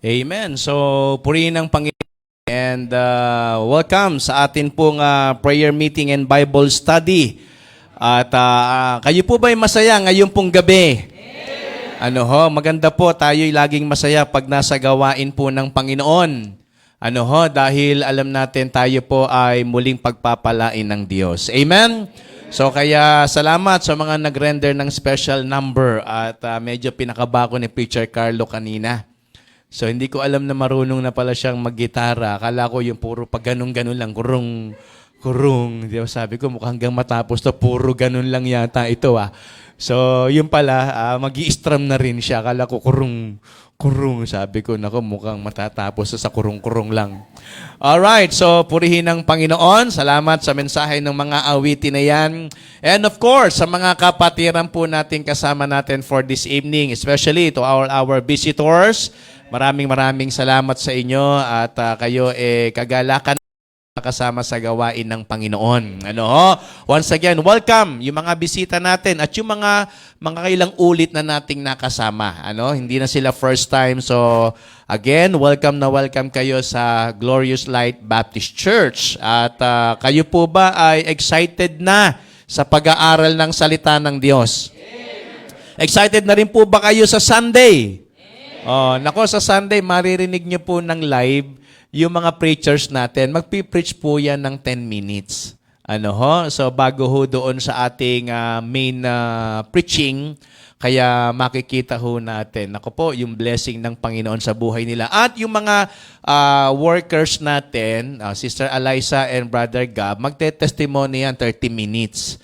Amen. So, purihin ang Panginoon and welcome sa atin pong prayer meeting and Bible study. At kayo po ba'y masaya ngayon pong gabi? Maganda po tayo'y laging masaya pag nasa gawain po ng Panginoon. Dahil alam natin tayo po ay muling pagpapalain ng Diyos. Amen? So kaya salamat sa mga nag-render ng special number at medyo pinakabako ni Preacher Carlo kanina. So hindi ko alam na marunong na pala siyang mag-gitara. Akala ko yung puro pag ganun-ganun lang, kurung. Di ba, sabi ko mukhang hanggang matapos to, puro ganun lang yata ito . So yun pala, mag-i-strum na rin siya. Akala ko kurung. Sabi ko, nako mukhang matatapos sa kurung-kurung lang. Alright, so purihin ng Panginoon. Salamat sa mensahe ng mga awitin na yan. And of course, sa mga kapatiran po natin kasama natin for this evening, especially to our visitors. Maraming salamat sa inyo at kayo kagalakan kasama sa gawain ng Panginoon. Once again, welcome yung mga bisita natin at yung mga kailang ulit na nating nakasama. Hindi na sila first time. So, again, welcome na welcome kayo sa Glorious Light Baptist Church. At kayo po ba ay excited na sa pag-aaral ng salita ng Diyos? Excited na rin po ba kayo sa Sunday? Sa Sunday, maririnig nyo po ng live yung mga preachers natin. Magpipreach po yan ng 10 minutes. So, bago ho doon sa ating main preaching, kaya makikita ho natin, yung blessing ng Panginoon sa buhay nila. At yung mga workers natin, Sister Eliza and Brother Gab, magte-testimony yan 30 minutes.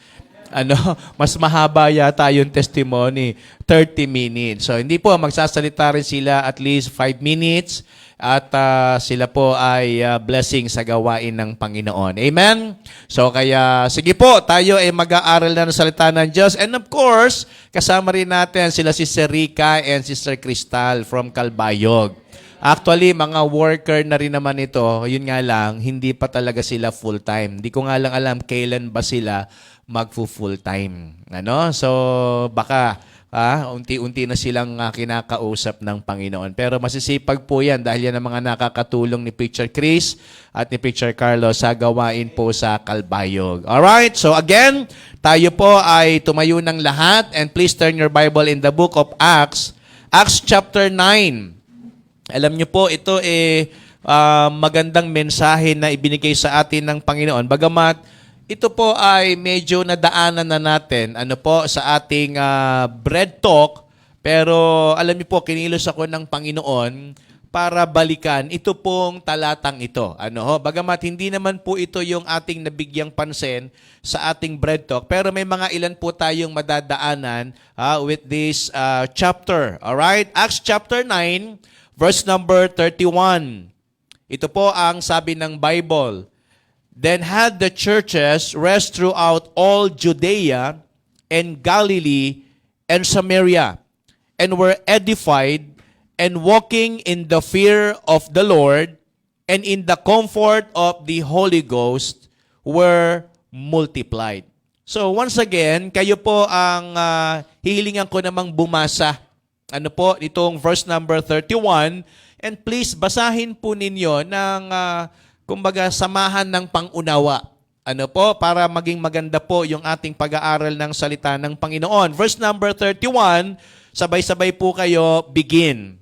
Mas mahaba yata yung testimony, 30 minutes. So, hindi po, magsasalita rin sila at least 5 minutes at sila po ay blessing sa gawain ng Panginoon. Amen? So, kaya, sige po, tayo ay mag-aaral na ng salita ng Diyos. And of course, kasama rin natin sila Sister Rica and Sister Cristal from Calbayog. Actually, mga worker na rin naman ito, yun nga lang, hindi pa talaga sila full-time. Hindi ko nga lang alam kailan ba sila magfu-full-time. So, baka unti-unti na silang kinakausap ng Panginoon. Pero masisipag po yan dahil yan ang mga nakakatulong ni Preacher Chris at ni Preacher Carlo sa gawain po sa Calbayog. Alright, so again, tayo po ay tumayo ng lahat and please turn your Bible in the book of Acts, Acts chapter 9. Alam niyo po, ito magandang mensahe na ibinigay sa atin ng Panginoon. Bagamat ito po ay medyo nadaanan na natin sa ating bread talk, pero alam niyo po, kinilos ako ng Panginoon para balikan ito pong talatang ito. Bagamat hindi naman po ito yung ating nabigyang pansin sa ating bread talk, pero may mga ilan po tayong madadaanan with this chapter. Alright? Acts chapter 9, verse number 31. Ito po ang sabi ng Bible. Then had the churches rest throughout all Judea and Galilee and Samaria, and were edified and walking in the fear of the Lord and in the comfort of the Holy Ghost were multiplied. So once again, kayo po ang hihilingan ko namang bumasa. Itong verse number 31. And please, basahin po ninyo ng kumbaga, samahan ng pangunawa. Para maging maganda po yung ating pag-aaral ng salita ng Panginoon. Verse number 31, sabay-sabay po kayo, begin.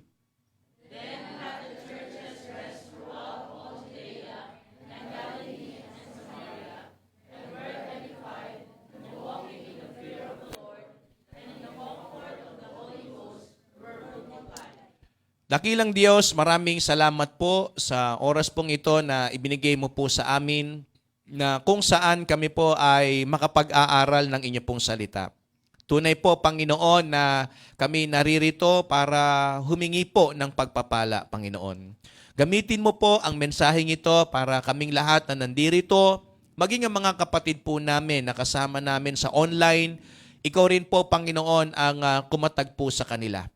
Then had the churches rest throughout all Judea and Galilee and Samaria, and were edified and walking in the fear of the Lord, and in the comfort of the Holy Ghost were multiplied. Dakilang Diyos, maraming salamat po sa oras pong ito na ibinigay mo po sa amin na kung saan kami po ay makapag-aaral ng inyo pong salita. Tunay po, Panginoon, na kami naririto para humingi po ng pagpapala, Panginoon. Gamitin mo po ang mensaheng ito para kaming lahat na nandirito, maging ang mga kapatid po namin na kasama namin sa online, ikaw rin po, Panginoon, ang kumatag po sa kanila.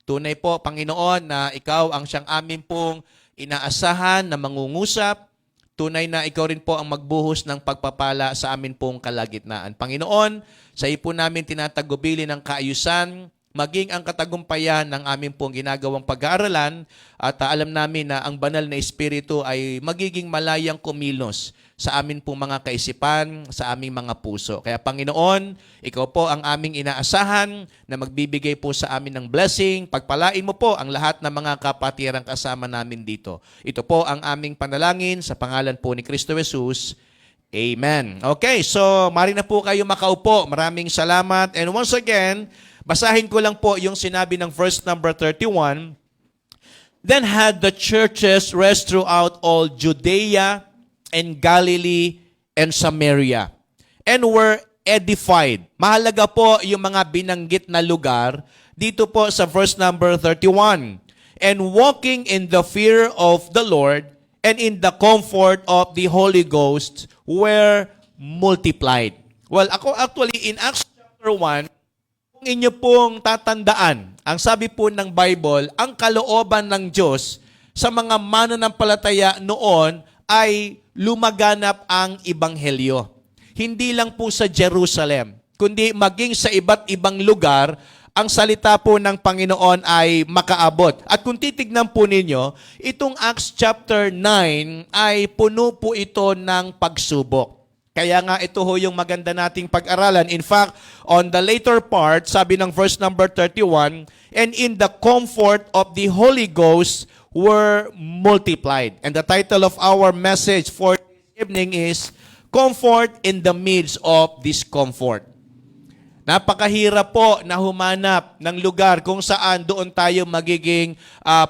Tunay po, Panginoon, na ikaw ang siyang amin pong inaasahan na mangungusap. Tunay na ikaw rin po ang magbuhos ng pagpapala sa amin pong kalagitnaan. Panginoon, sa iyo po namin tinatagubili ng kaayusan, maging ang katagumpayan ng aming pong ginagawang pag-aaralan at alam namin na ang banal na Espiritu ay magiging malayang kumilos sa amin pong mga kaisipan, sa aming mga puso. Kaya Panginoon, Ikaw po ang aming inaasahan na magbibigay po sa amin ng blessing. Pagpalain mo po ang lahat ng mga kapatirang kasama namin dito. Ito po ang aming panalangin sa pangalan po ni Kristo Jesus. Amen. Okay, so mari na po kayo makaupo. Maraming salamat. And once again, basahin ko lang po yung sinabi ng verse number 31. Then had the churches rest throughout all Judea and Galilee and Samaria and were edified. Mahalaga po yung mga binanggit na lugar dito po sa verse number 31. And walking in the fear of the Lord and in the comfort of the Holy Ghost were multiplied. Well, actually in Acts chapter 1, kung inyo pong tatandaan, ang sabi po ng Bible, ang kalooban ng Diyos sa mga mananampalataya noon ay lumaganap ang Ebanghelyo. Hindi lang po sa Jerusalem, kundi maging sa iba't ibang lugar, ang salita po ng Panginoon ay makaabot. At kung titignan po ninyo, itong Acts chapter 9 ay puno po ito ng pagsubok. Kaya nga ito ho yung maganda nating pag-aralan. In fact, on the later part, sabi ng verse number 31, and in the comfort of the Holy Ghost were multiplied. And the title of our message for this evening is, Comfort in the Midst of Discomfort. Napakahirap po na humanap ng lugar kung saan doon tayo magiging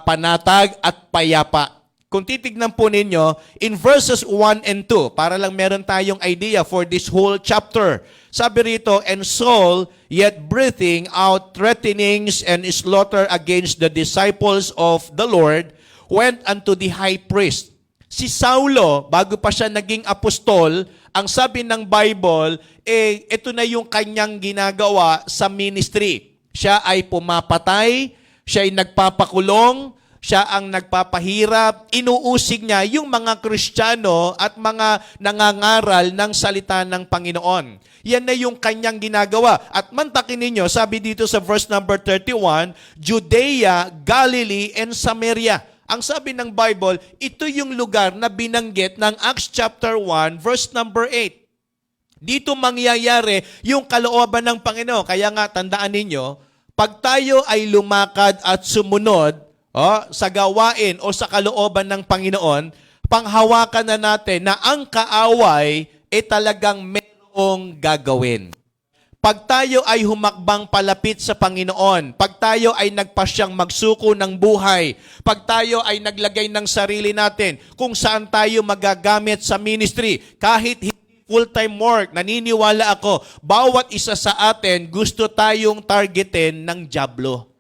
panatag at payapa. Kung titignan po ninyo, in verses 1 and 2, para lang meron tayong idea for this whole chapter. Sabi rito, and Saul, yet breathing out threatenings and slaughter against the disciples of the Lord, went unto the high priest. Si Saulo, bago pa siya naging apostol, ang sabi ng Bible, ito na yung kanyang ginagawa sa ministry. Siya ay pumapatay, siya ay nagpapakulong, siya ang nagpapahirap, inuusig niya yung mga Kristiyano at mga nangangaral ng salita ng Panginoon. Yan na yung kanyang ginagawa. At mantakin ninyo, sabi dito sa verse number 31, Judea, Galilee, and Samaria. Ang sabi ng Bible, ito yung lugar na binanggit ng Acts chapter 1, verse number 8. Dito mangyayari yung kalooban ng Panginoon. Kaya nga, tandaan ninyo, pag tayo ay lumakad at sumunod sa gawain o sa kalooban ng Panginoon, panghawakan na natin na ang kaaway talagang merong gagawin. Pag tayo ay humakbang palapit sa Panginoon, pag tayo ay nagpasyang magsuko ng buhay, pag tayo ay naglagay ng sarili natin kung saan tayo magagamit sa ministry, kahit hindi full-time work, naniniwala ako, bawat isa sa atin gusto tayong targetin ng dyablo.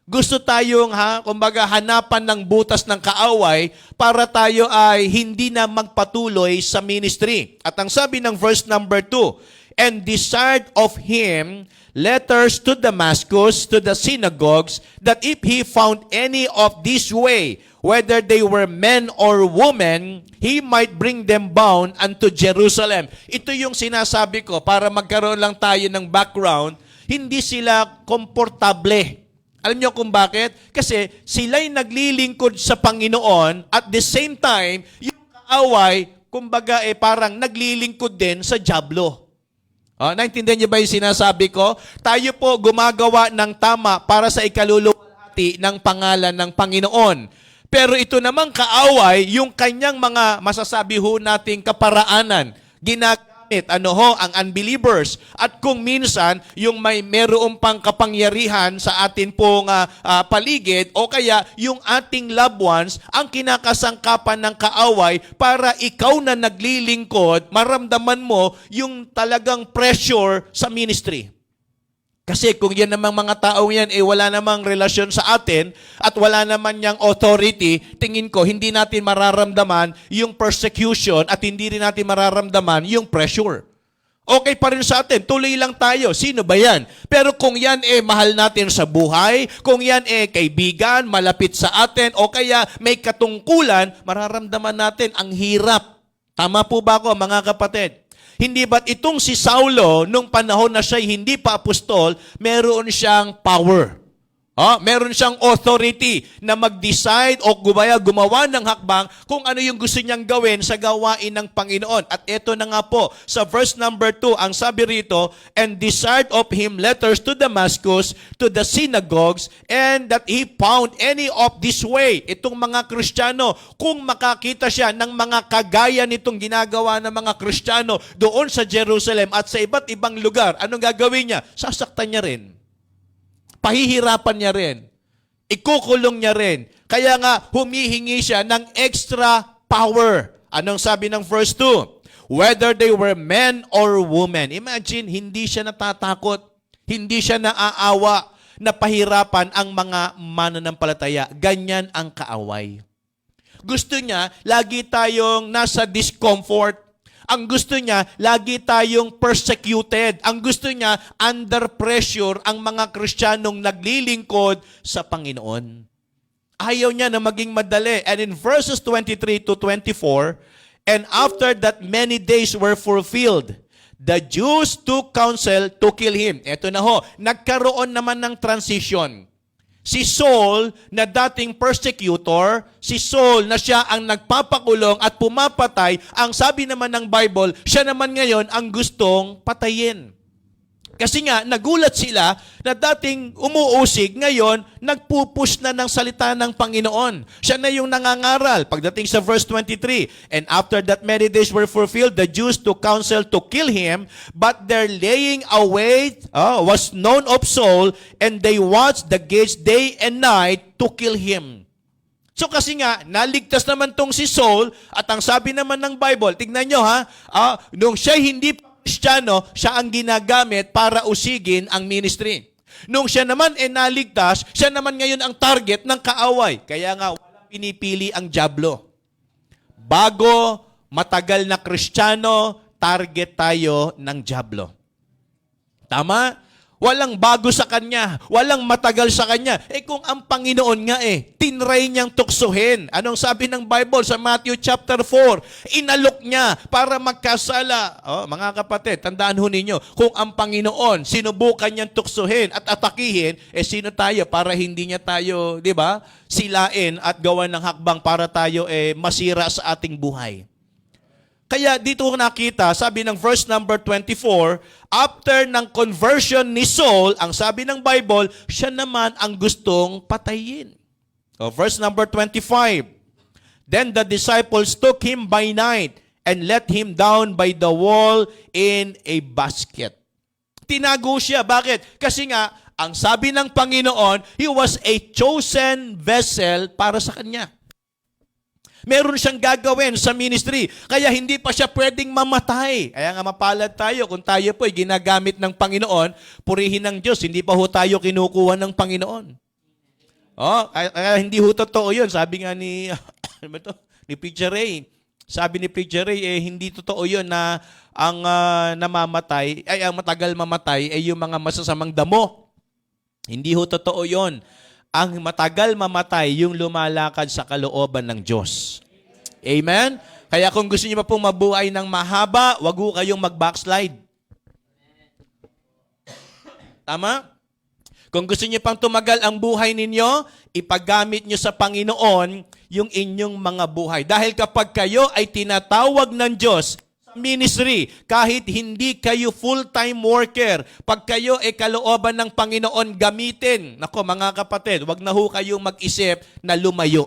Gusto tayong kumbaga hanapan ng butas ng kaaway para tayo ay hindi na magpatuloy sa ministry. At ang sabi ng verse number 2, and desired of him letters to Damascus, to the synagogues, that if he found any of this way, whether they were men or women, he might bring them bound unto Jerusalem. Ito yung sinasabi ko para magkaroon lang tayo ng background. Hindi sila komportable. Alam niyo kung bakit? Kasi sila'y naglilingkod sa Panginoon at the same time, yung kaaway, kumbaga parang naglilingkod din sa dyablo. Naintindihan niyo ba yung sinasabi ko? Tayo po gumagawa ng tama para sa ikaluluwalhati ng pangalan ng Panginoon. Pero ito namang kaaway, yung kanyang mga masasabi ho nating kaparaanan, ginagamit ang unbelievers. At kung minsan, yung meron pang kapangyarihan sa atin pong paligid o kaya yung ating loved ones, ang kinakasangkapan ng kaaway para ikaw na naglilingkod, maramdaman mo yung talagang pressure sa ministry. Kasi kung yan namang mga taong yan, wala namang relasyon sa atin at wala naman niyang authority, tingin ko, hindi natin mararamdaman yung persecution at hindi rin natin mararamdaman yung pressure. Okay pa rin sa atin, tuloy lang tayo. Sino ba yan? Pero kung yan mahal natin sa buhay, kung yan kaibigan, malapit sa atin, o kaya may katungkulan, mararamdaman natin ang hirap. Tama po ba ako, mga kapatid? Hindi ba't itong si Saulo, nung panahon na siya hindi pa apostol, meron siyang power. Meron siyang authority na mag-decide o gumawa ng hakbang kung ano yung gusto niyang gawin sa gawain ng Panginoon. At ito na nga po, sa verse number 2, ang sabi rito, and desired of him letters to Damascus, to the synagogues, and that he found any of this way. Itong mga Kristiyano, kung makakita siya ng mga kagaya nitong ginagawa ng mga Kristiyano doon sa Jerusalem at sa iba't ibang lugar, anong gagawin niya? Sasaktan niya rin. Pahihirapan niya rin. Ikukulong niya rin. Kaya nga, humihingi siya ng extra power. Anong sabi ng verse 2? Whether they were men or women. Imagine, hindi siya natatakot. Hindi siya naaawa na pahirapan ang mga mananampalataya. Ganyan ang kaaway. Gusto niya, lagi tayong nasa discomfort. Ang gusto niya, lagi tayong persecuted. Ang gusto niya, under pressure ang mga Kristiyanong naglilingkod sa Panginoon. Ayaw niya na maging madali. And in verses 23 to 24, and after that many days were fulfilled, the Jews took counsel to kill him. Ito na ho, nagkaroon naman ng transition. Si Saul na dating persecutor, si Saul na siya ang nagpapakulong at pumapatay, ang sabi naman ng Bible, siya naman ngayon ang gustong patayin. Kasi nga, nagulat sila na dating umuusig, ngayon, nagpupush na ng salita ng Panginoon. Siya na yung nangangaral. Pagdating sa verse 23, and after that many days were fulfilled, the Jews took counsel to kill him, but their laying await was known of Saul, and they watched the gates day and night to kill him. So kasi nga, naligtas naman tong si Saul, at ang sabi naman ng Bible, tignan nyo nung siya hindi Kristiyano, siya ang ginagamit para usigin ang ministry. Nung siya naman naligtas, siya naman ngayon ang target ng kaaway. Kaya nga, walang pinipili ang dyablo. Bago, matagal na Kristiyano, target tayo ng dyablo. Tama? Walang bago sa kanya. Walang matagal sa kanya. Kung ang Panginoon nga tinry niyang tuksuhin. Anong sabi ng Bible sa Matthew chapter 4? Inalok niya para magkasala. Mga kapatid, tandaan ho ninyo, kung ang Panginoon sinubukan niyang tuksuhin at atakihin, sino tayo para hindi niya tayo, di ba, silain at gawan ng hakbang para tayo masira sa ating buhay. Kaya dito nakita, sabi ng verse number 24, after ng conversion ni Saul, ang sabi ng Bible, siya naman ang gustong patayin. Verse number 25, then the disciples took him by night and let him down by the wall in a basket. Tinago siya. Bakit? Kasi nga, ang sabi ng Panginoon, he was a chosen vessel para sa kanya. Meron siyang gagawin sa ministry. Kaya hindi pa siya pwedeng mamatay. Kaya nga mapalad tayo kung tayo po ay ginagamit ng Panginoon, purihin ng Diyos. Hindi pa ho tayo kinukuha ng Panginoon. Kaya hindi ho totoo yun. Sabi nga ni Preacher Ray. Sabi ni Preacher Ray, hindi totoo yun na ang namamatay, ang matagal mamatay ay yung mga masasamang damo. Hindi ho totoo yun. Ang matagal mamatay, yung lumalakad sa kalooban ng Diyos. Amen? Kaya kung gusto niyo pa pong mabuhay ng mahaba, wag ho kayong mag-backslide. Tama? Kung gusto niyo pang tumagal ang buhay ninyo, ipagamit niyo sa Panginoon yung inyong mga buhay. Dahil kapag kayo ay tinatawag ng Diyos ministry, kahit hindi kayo full-time worker, pag kayo ay kalooban ng Panginoon gamitin, nako mga kapatid, wag na ho kayong mag-isip na lumayo.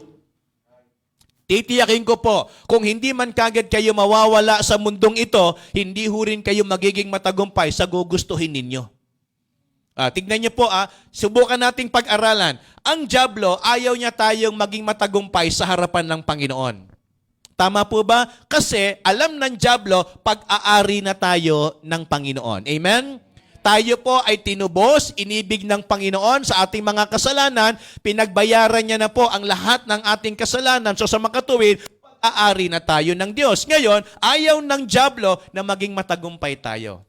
Titiyakin ko po, kung hindi man kagad kayo mawawala sa mundong ito, hindi ho rin kayo magiging matagumpay sa gugustuhin ninyo. Tignan niyo po, subukan nating pag-aralan. Ang dyablo, ayaw niya tayong maging matagumpay sa harapan ng Panginoon. Tama po ba? Kasi alam ng dyablo, pag-aari na tayo ng Panginoon. Amen? Tayo po ay tinubos, inibig ng Panginoon sa ating mga kasalanan, pinagbayaran niya na po ang lahat ng ating kasalanan. So sa makatuwid, pag-aari na tayo ng Diyos. Ngayon, ayaw ng dyablo na maging matagumpay tayo.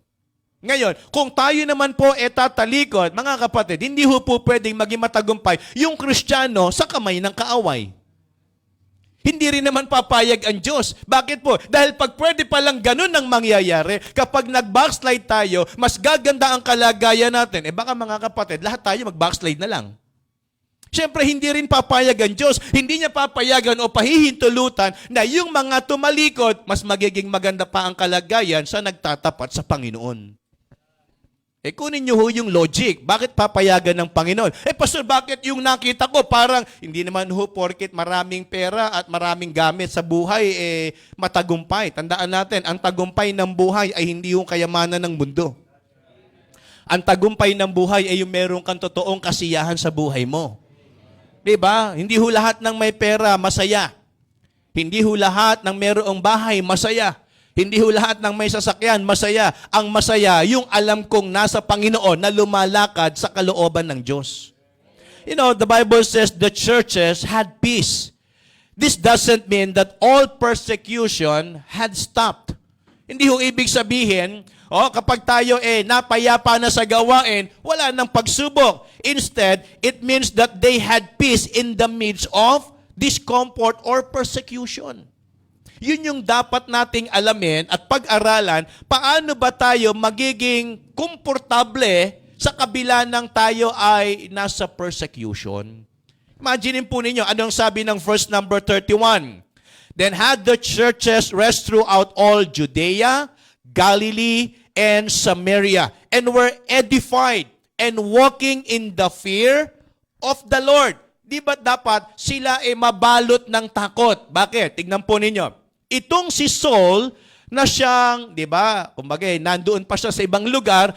Ngayon, kung tayo naman po tatalikod, mga kapatid, hindi ho po pwedeng maging matagumpay yung Kristiyano sa kamay ng kaaway. Hindi rin naman papayag ang Diyos. Bakit po? Dahil pag pwede palang ganun ang mangyayari, kapag nag-backslide tayo, mas gaganda ang kalagayan natin. Baka mga kapatid, lahat tayo mag-backslide na lang. Siyempre, hindi rin papayag ang Diyos. Hindi niya papayagan o pahihintulutan na yung mga tumalikod, mas magiging maganda pa ang kalagayan sa nagtatapat sa Panginoon. Kunin niyo ho yung logic. Bakit papayagan ng Panginoon? Pastor, bakit yung nakita ko parang, hindi naman ho porket maraming pera at maraming gamit sa buhay, matagumpay. Tandaan natin, ang tagumpay ng buhay ay hindi yung kayamanan ng mundo. Ang tagumpay ng buhay ay yung meron kang totoong kasiyahan sa buhay mo. Diba? Hindi ho lahat ng may pera masaya. Hindi ho lahat ng merong bahay masaya. Hindi ho lahat ng may sasakyan masaya. Ang masaya, yung alam kong nasa Panginoon na lumalakad sa kalooban ng Diyos. You know, the Bible says the churches had peace. This doesn't mean that all persecution had stopped. Hindi ho ibig sabihin, kapag tayo napayapa na sa gawain, wala nang pagsubok. Instead, it means that they had peace in the midst of discomfort or persecution. Yun yung dapat nating alamin at pag-aralan, paano ba tayo magiging komportable sa kabila ng tayo ay nasa persecution. Imaginin po ninyo, anong sabi ng verse number 31? Then had the churches rest throughout all Judea, Galilee, and Samaria, and were edified and walking in the fear of the Lord. Di ba dapat sila mabalot ng takot? Bakit? Tignan po ninyo. Itong si Saul na siyang, di ba, kumbaga, nandoon pa siya sa ibang lugar,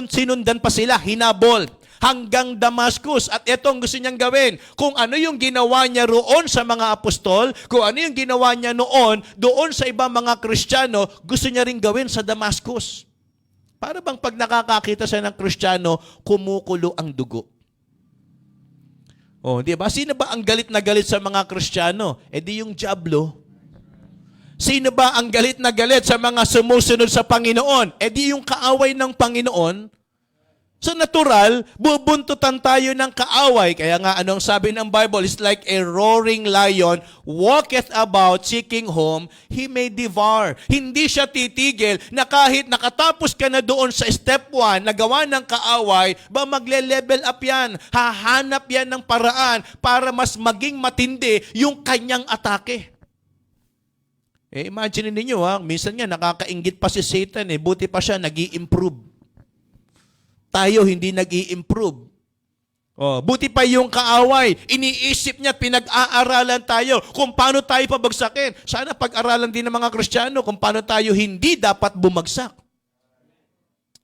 sinundan pa sila, hinabol, hanggang Damascus. At itong gusto niyang gawin, kung ano yung ginawa niya roon sa mga apostol, kung ano yung ginawa niya noon, doon sa ibang mga Kristiyano, gusto niya rin gawin sa Damascus. Para bang pag nakakakita siya ng Kristiyano, kumukulo ang dugo. Di ba? Sino ba ang galit na galit sa mga Kristiyano? Di yung diablo. Sino ba ang galit na galit sa mga sumusunod sa Panginoon? Di yung kaaway ng Panginoon. So natural, bubuntutan tayo ng kaaway. Kaya nga anong sabi ng Bible, it's like a roaring lion walketh about seeking whom he may devour. Hindi siya titigil na kahit nakatapos ka na doon sa step 1 na gawa ng kaaway, magle-level up yan. Hahanap yan ng paraan para mas maging matindi yung kanyang atake. Imagine ninyo minsan nga nakakainggit pa si Satan buti pa siya nag-i-improve. Tayo hindi nag-i-improve. Buti pa yung kaaway, iniisip niya, pinag-aaralan tayo kung paano tayo pabagsakin. Sana pag-aralan din ng mga Kristiyano kung paano tayo hindi dapat bumagsak.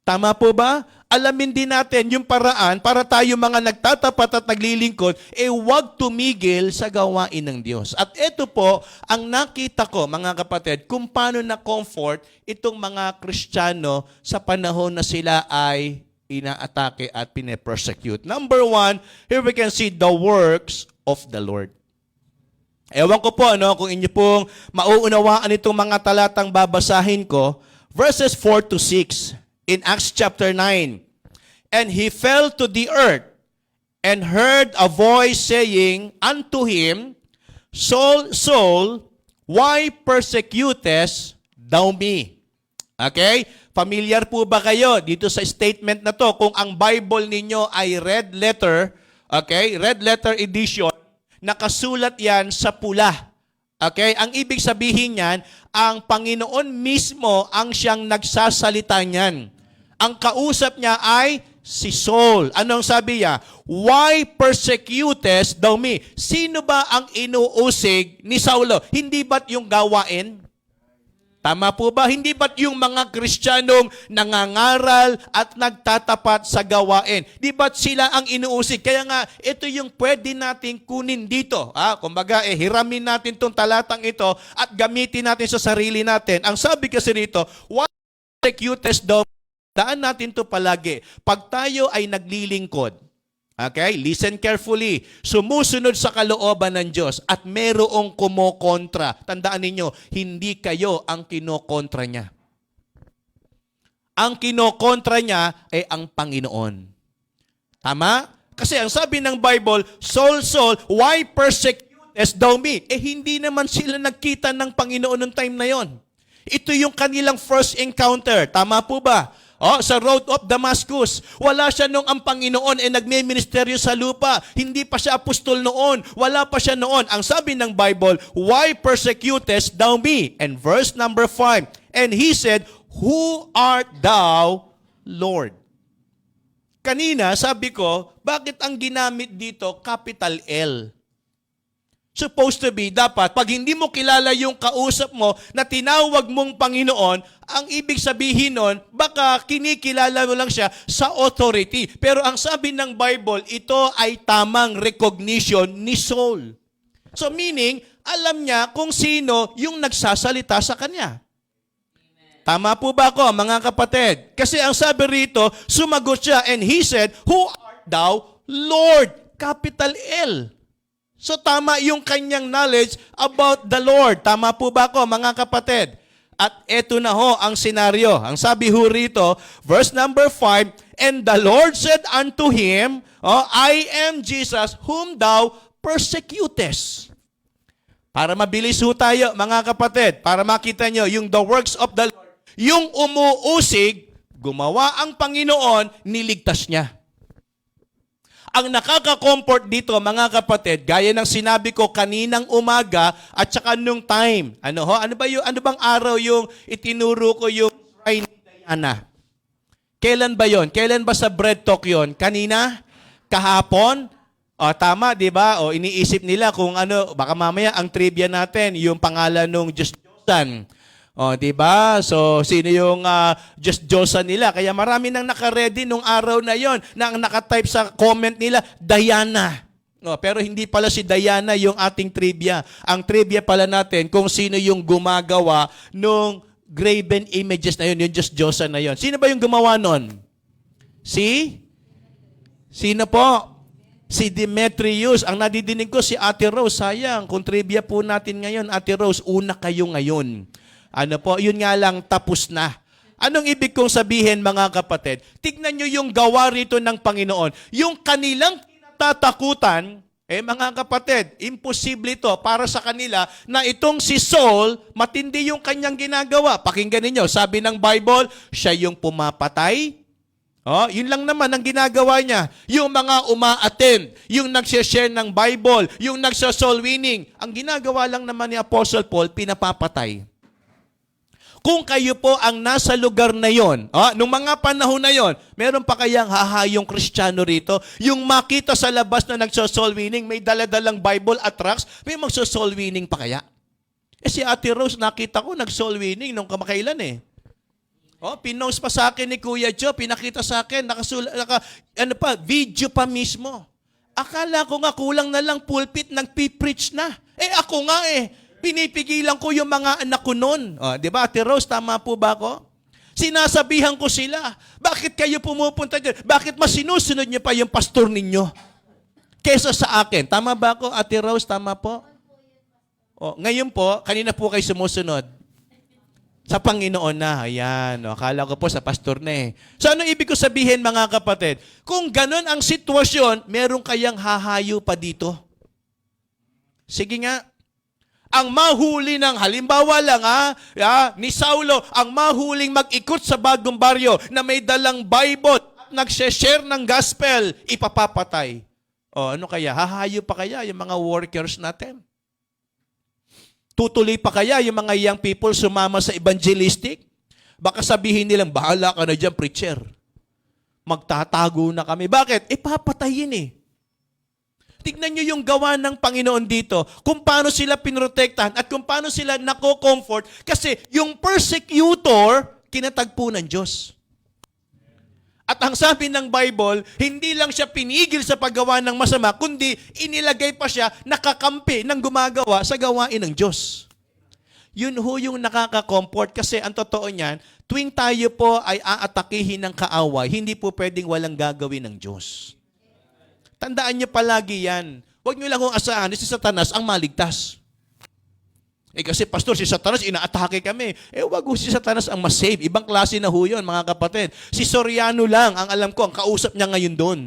Tama po ba? Alamin din natin yung paraan para tayo mga nagtatapat at naglilingkod, huwag tumigil sa gawain ng Diyos. At ito po, ang nakita ko, mga kapatid, kung paano na-comfort itong mga Kristiyano sa panahon na sila ay inaatake at pine-persecute. Number 1, here we can see the works of the Lord. Ewan ko po, kung inyo pong mauunawaan itong mga talatang babasahin ko, verses 4 to 6. In Acts chapter 9, and he fell to the earth and heard a voice saying unto him, Saul, Saul, why persecutest thou me? Okay? Familiar po ba kayo dito sa statement na to? Kung ang Bible ninyo ay red letter, okay? Red letter edition, nakasulat yan sa pula. Okay? Ang ibig sabihin niyan, ang Panginoon mismo ang siyang nagsasalita niyan. Ang kausap niya ay si Saul. Anong sabi niya? Why persecutest thou me? Sino ba ang inuusig ni Saulo? Hindi ba't yung gawain? Tama po ba? Hindi ba't yung mga Kristiyanong nangangaral at nagtatapat sa gawain? Di ba't sila ang inuusig? Kaya nga, ito yung pwede nating kunin dito. Kumbaga, hiramin natin tong talatang ito at gamitin natin sa sarili natin. Ang sabi kasi rito, why persecutest thou me? Daan natin to palagi. Pag tayo ay naglilingkod, okay, listen carefully, sumusunod sa kalooban ng Diyos at merong kumokontra. Tandaan ninyo, hindi kayo ang kinokontra niya. Ang kinokontra niya ay ang Panginoon. Tama? Kasi ang sabi ng Bible, Saul, Saul, why persecutest persecutest thou me. Hindi naman sila nagkita ng Panginoon noong time na yon. Ito yung kanilang first encounter. Tama po ba? Sa road of Damascus, wala siya nung ang Panginoon nagme-ministeryo sa lupa. Hindi pa siya apostol noon. Wala pa siya noon. Ang sabi ng Bible, why persecutest thou me? And verse number 5, and he said, who art thou, Lord? Kanina, sabi ko, bakit ang ginamit dito, capital L? Supposed to be, dapat, pag hindi mo kilala yung kausap mo na tinawag mong Panginoon, ang ibig sabihin nun, baka kinikilala mo lang siya sa authority. Pero ang sabi ng Bible, ito ay tamang recognition ni Saul. So meaning, alam niya kung sino yung nagsasalita sa kanya. Tama po ba ako, mga kapatid? Kasi ang sabi rito, sumagot siya, and he said, who art thou, Lord? Capital L. So tama yung kanyang knowledge about the Lord. Tama po ba ako, mga kapatid? At eto na ho ang senaryo. Ang sabi ho rito, verse number 5, and the Lord said unto him, I am Jesus whom thou persecutest. Para mabilis ho tayo, mga kapatid, para makita nyo yung the works of the Lord, yung umuusig, gumawa ang Panginoon, niligtas niya. Ang nakaka-comfort dito, mga kapatid, gaya ng sinabi ko kaninang umaga at saka nung time. Ano bang araw yung itinuro ko yung shrine ni Diana? Kailan ba yon? Kailan ba sa Bread Talk yon? Kanina? Kahapon? Tama, di ba? Iniisip nila kung ano, baka mamaya ang trivia natin, yung pangalan nung Diyos-Diyosan. Di ba? So, sino yung Diyos-Diyosan nila? Kaya marami nang naka-ready nung araw na yon na ang naka-type sa comment nila, Diana. Pero hindi pala si Diana yung ating trivia. Ang trivia pala natin kung sino yung gumagawa nung graven images na yun, yung Diyos-Diyosan na yon. Sino ba yung gumawa nun? Sino po? Si Demetrius. Ang nadidinig ko si Ate Rose. Sayang, kung trivia po natin ngayon, Ate Rose, una kayo ngayon. Yun nga lang, tapos na. Anong ibig kong sabihin, mga kapatid? Tignan nyo yung gawa rito ng Panginoon. Yung kanilang kinatatakutan, mga kapatid, imposible ito para sa kanila na itong si Saul, matindi yung kanyang ginagawa. Pakinggan ninyo, sabi ng Bible, siya yung pumapatay. Yun lang naman ang ginagawa niya. Yung mga uma-attend, yung nag-share ng Bible, yung nagsa-soul winning, ang ginagawa lang naman ni Apostle Paul, pinapapatay. Kung kayo po ang nasa lugar na yon, nung mga panahon na yon, meron pa kayang hahayong Kristiyano rito, yung makita sa labas na nagso-soul winning, may daladalang Bible at tracts, may magso-soul winning pa kaya? Si Ate Rose, nakita ko, nag-soul winning nung kamakailan eh. Pinost pa sa akin ni Kuya Joe, pinakita sa akin, video pa mismo. Akala ko nga kulang na lang pulpit, nagpipreach na. Ako nga pinipigilan ko yung mga anak ko noon. Di ba, Ate Rose, tama po ba ako? Sinasabihan ko sila, bakit kayo pumupunta dyan? Bakit mas sinusunod niyo pa yung pastor ninyo? Kesa sa akin. Tama ba ako, Ate Rose? Tama po? Ngayon po, kanina po kayo sumusunod. Sa Panginoon na. Ayan. Akala ko po sa pastor na So ano ibig ko sabihin, mga kapatid? Kung ganun ang sitwasyon, meron kayang hahayo pa dito. Sige nga. Ang mahuli ng, halimbawa lang ni Saulo, ang mahuling mag-ikot sa bagong baryo na may dalang Bible at nag-share ng gospel, ipapapatay. Ano kaya? Hahayo pa kaya yung mga workers natin? Tutuloy pa kaya yung mga young people sumama sa evangelistic? Baka sabihin nilang, bahala ka na dyan, preacher. Magtatago na kami. Bakit? Papatayin Tignan nyo yung gawa ng Panginoon dito, kung paano sila pinrotektahan at kung paano sila nako-comfort kasi yung persecutor, kinatagpo ng Diyos. At ang sabi ng Bible, hindi lang siya pinigil sa paggawa ng masama, kundi inilagay pa siya nakakampi ng gumagawa sa gawain ng Diyos. Yun yung nakaka-comfort kasi ang totoo niyan, tuwing tayo po ay aatakihin ng kaaway, hindi po pwedeng walang gagawin ng Diyos. Tandaan niyo palagi yan. Huwag niyo lang kung asahan, si Satanas ang maligtas. Kasi pastor, si Satanas, inaatake kami. Wag si Satanas ang masave. Ibang klase na ho yun, mga kapatid. Si Soriano lang, ang alam ko, ang kausap niya ngayon doon.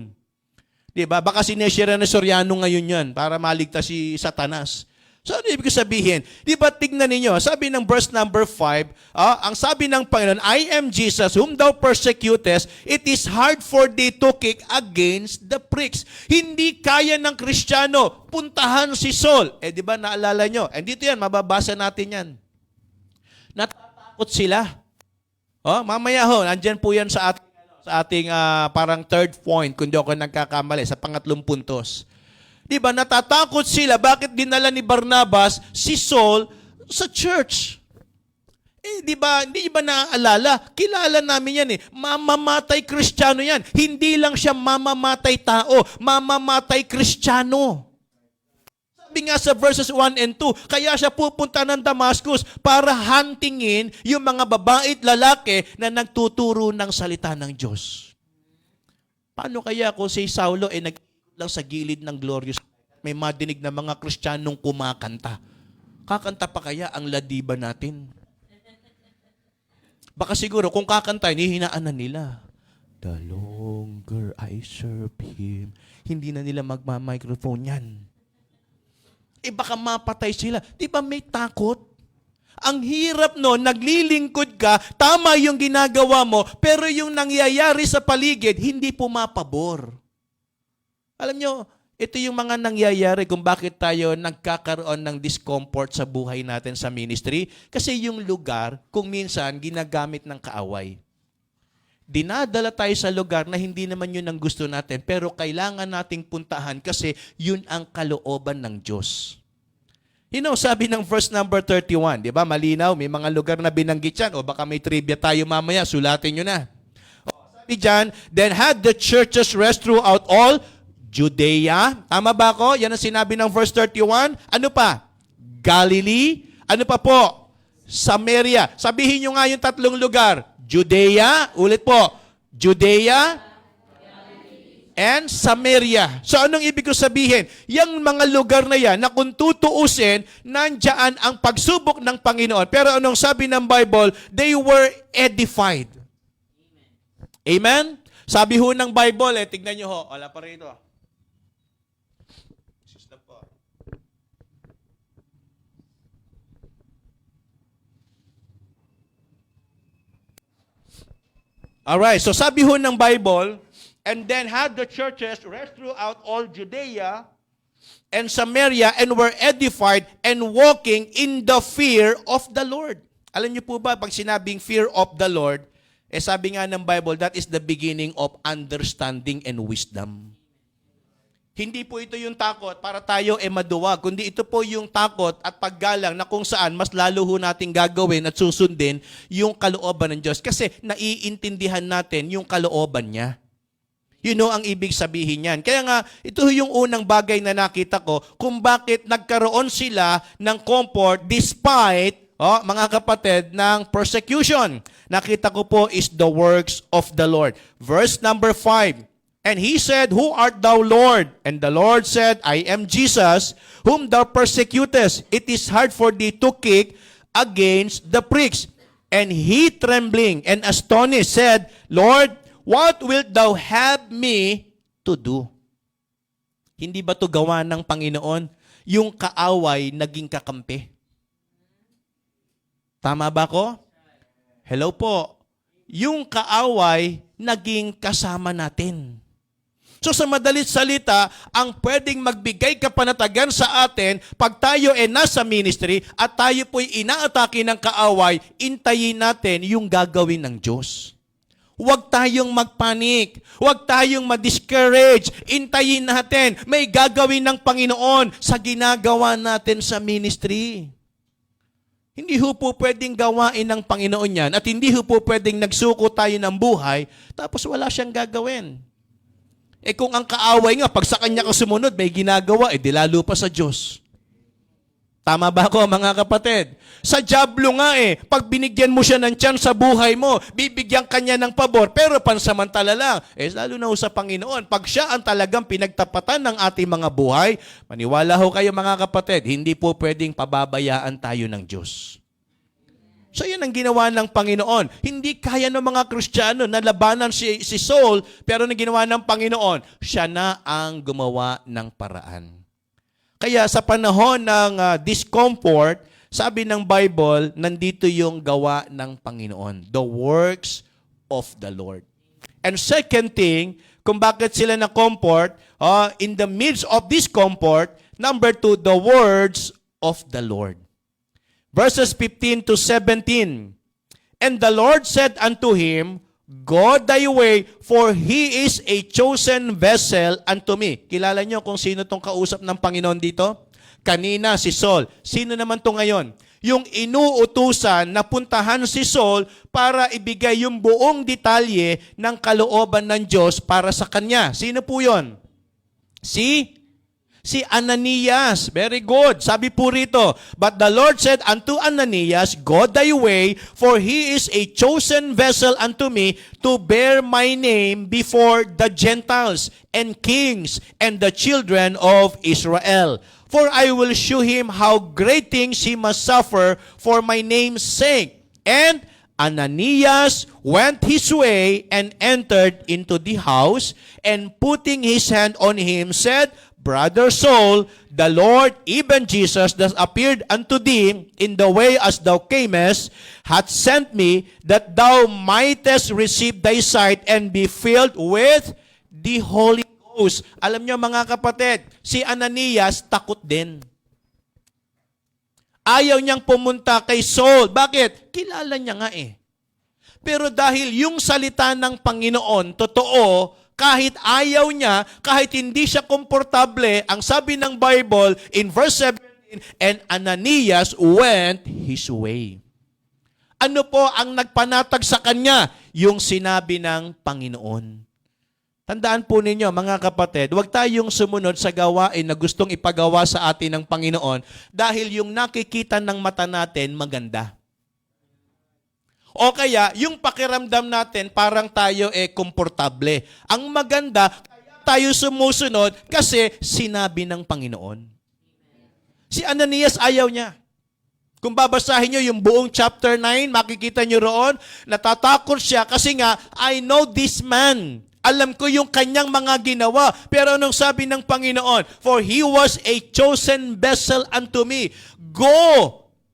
Di ba? Baka sineshare na Soriano ngayon yan para maligtas si Satanas. So ano ibig sabihin? Di ba tignan ninyo, sabi ng verse number 5, ang sabi ng Panginoon, I am Jesus whom thou persecutest, it is hard for thee to kick against the pricks. Hindi kaya ng Kristiyano puntahan si Saul. Di ba naalala nyo? And dito yan, mababasa natin yan. Natatakot sila. Mamaya andyan po yan sa ating parang third point, kung di ako nagkakamali, sa pangatlong puntos. Di ba, natatakot sila, bakit dinala ni Barnabas si Saul sa church? Di ba, hindi ba naaalala? Kilala namin yan Mamamatay Kristiyano yan. Hindi lang siya mamamatay tao, mamamatay Kristiyano. Sabi nga sa verses 1 and 2, kaya siya pupunta ng Damascus para huntingin yung mga babae at lalaki na nagtuturo ng salita ng Diyos. Paano kaya kung si Saulo lang sa gilid ng glorious light, may madinig na mga Kristiyanong kumakanta? Kakanta pa kaya ang ladiba natin? Baka siguro kung kakanta, hihinaan na nila. The longer I serve Him. Hindi na nila magma-microphone yan. Baka mapatay sila. Di ba may takot? Ang hirap naglilingkod ka, tama yung ginagawa mo, pero yung nangyayari sa paligid, hindi pumapabor. Alam nyo, ito yung mga nangyayari kung bakit tayo nagkakaroon ng discomfort sa buhay natin sa ministry. Kasi yung lugar, kung minsan, ginagamit ng kaaway. Dinadala tayo sa lugar na hindi naman yun ang gusto natin, pero kailangan nating puntahan kasi yun ang kalooban ng Diyos. Sabi ng verse number 31, di ba? Malinaw, may mga lugar na binanggit yan. O baka may trivia tayo mamaya, sulatin nyo na. Sabi dyan, then had the churches rest throughout all Judea. Tama ba ako? Yan ang sinabi ng verse 31. Ano pa? Galilee. Ano pa po? Samaria. Sabihin nyo nga yung tatlong lugar. Judea. Ulit po. Judea and Samaria. So anong ibig ko sabihin? Yung mga lugar na yan, na kung tutuusin, nandyan ang pagsubok ng Panginoon. Pero anong sabi ng Bible? They were edified. Amen? Sabi ho ng Bible, tignan nyo ho. Wala pa rito. Alright, so sabi ho ng Bible, and then had the churches rest throughout all Judea and Samaria and were edified and walking in the fear of the Lord. Alam niyo po ba, pag sinabing fear of the Lord, sabi nga ng Bible, that is the beginning of understanding and wisdom. Hindi po ito yung takot para tayo maduwag, kundi ito po yung takot at paggalang na kung saan mas lalo ho nating gagawin at susundin yung kalooban ng Diyos. Kasi naiintindihan natin yung kalooban niya. Ang ibig sabihin yan. Kaya nga, ito yung unang bagay na nakita ko kung bakit nagkaroon sila ng comfort despite, mga kapatid, ng persecution. Nakita ko po is the works of the Lord. Verse number 5. And he said, Who art thou, Lord? And the Lord said, I am Jesus, whom thou persecutest. It is hard for thee to kick against the pricks. And he, trembling and astonished, said, Lord, what wilt thou have me to do? Hindi ba to gawa ng Panginoon? Yung kaaway naging kakampi. Tama ba ko? Hello po. Yung kaaway naging kasama natin. So sa madalit salita, ang pwedeng magbigay kapanatagan sa atin pag tayo nasa ministry at tayo po'y inaatake ng kaaway, intayin natin yung gagawin ng Diyos. Huwag tayong magpanik. Huwag tayong ma-discourage. Intayin natin. May gagawin ng Panginoon sa ginagawa natin sa ministry. Hindi ho po pwedeng gawain ng Panginoon yan at hindi ho po pwedeng nagsuko tayo ng buhay tapos wala siyang gagawin. Kung ang kaaway nga, pag sa kanya ka sumunod, may ginagawa, di lalo pa sa Diyos. Tama ba ako, mga kapatid? Sa dyablo nga pag binigyan mo siya ng tiyan sa buhay mo, bibigyan kanya ng pabor, pero pansamantala lang. Lalo na ho sa Panginoon, pag siya ang talagang pinagtapatan ng ating mga buhay, maniwala ho kayo mga kapatid, hindi po pwedeng pababayaan tayo ng Diyos. So yan ang ginawa ng Panginoon. Hindi kaya ng mga Kristiyano na labanan si Saul, pero ang ginawa ng Panginoon, siya na ang gumawa ng paraan. Kaya sa panahon ng discomfort, sabi ng Bible, nandito yung gawa ng Panginoon. The works of the Lord. And second thing, kung bakit sila na-comfort, in the midst of discomfort, number 2, the words of the Lord. Verses 15 to 17. And the Lord said unto him, Go thy way, for he is a chosen vessel unto me. Kilala niyo kung sino tong kausap ng Panginoon dito? Kanina si Saul. Sino naman to ngayon? Yung inuutusan na puntahan si Saul para ibigay yung buong detalye ng kalooban ng Diyos para sa kanya. Sino po yun? Si Ananias. Very good. Sabi po rito, But the Lord said unto Ananias, Go thy way, for he is a chosen vessel unto me to bear my name before the Gentiles and kings and the children of Israel. For I will shew him how great things he must suffer for my name's sake. And Ananias went his way and entered into the house, and putting his hand on him, said, Brother Saul, the Lord, even Jesus, that appeared unto thee in the way as thou camest, hath sent me, that thou mightest receive thy sight and be filled with the Holy Ghost. Alam niyo mga kapatid, si Ananias takot din. Ayaw niyang pumunta kay Saul. Bakit? Kilala niya nga eh. Pero dahil yung salita ng Panginoon, totoo, kahit ayaw niya, kahit hindi siya komportable, ang sabi ng Bible in verse 17, and Ananias went his way. Ano po ang nagpanatag sa kanya? Yung sinabi ng Panginoon. Tandaan po ninyo, mga kapatid, huwag tayong sumunod sa gawain na gustong ipagawa sa atin ng Panginoon dahil yung nakikita ng mata natin maganda. O kaya, yung pakiramdam natin parang tayo komportable. Ang maganda, kaya tayo sumusunod kasi sinabi ng Panginoon. Si Ananias ayaw niya. Kung babasahin nyo yung buong chapter 9, makikita nyo roon, natatakot siya kasi nga, I know this man. Alam ko yung kanyang mga ginawa. Pero anong sabi ng Panginoon? For he was a chosen vessel unto me. Go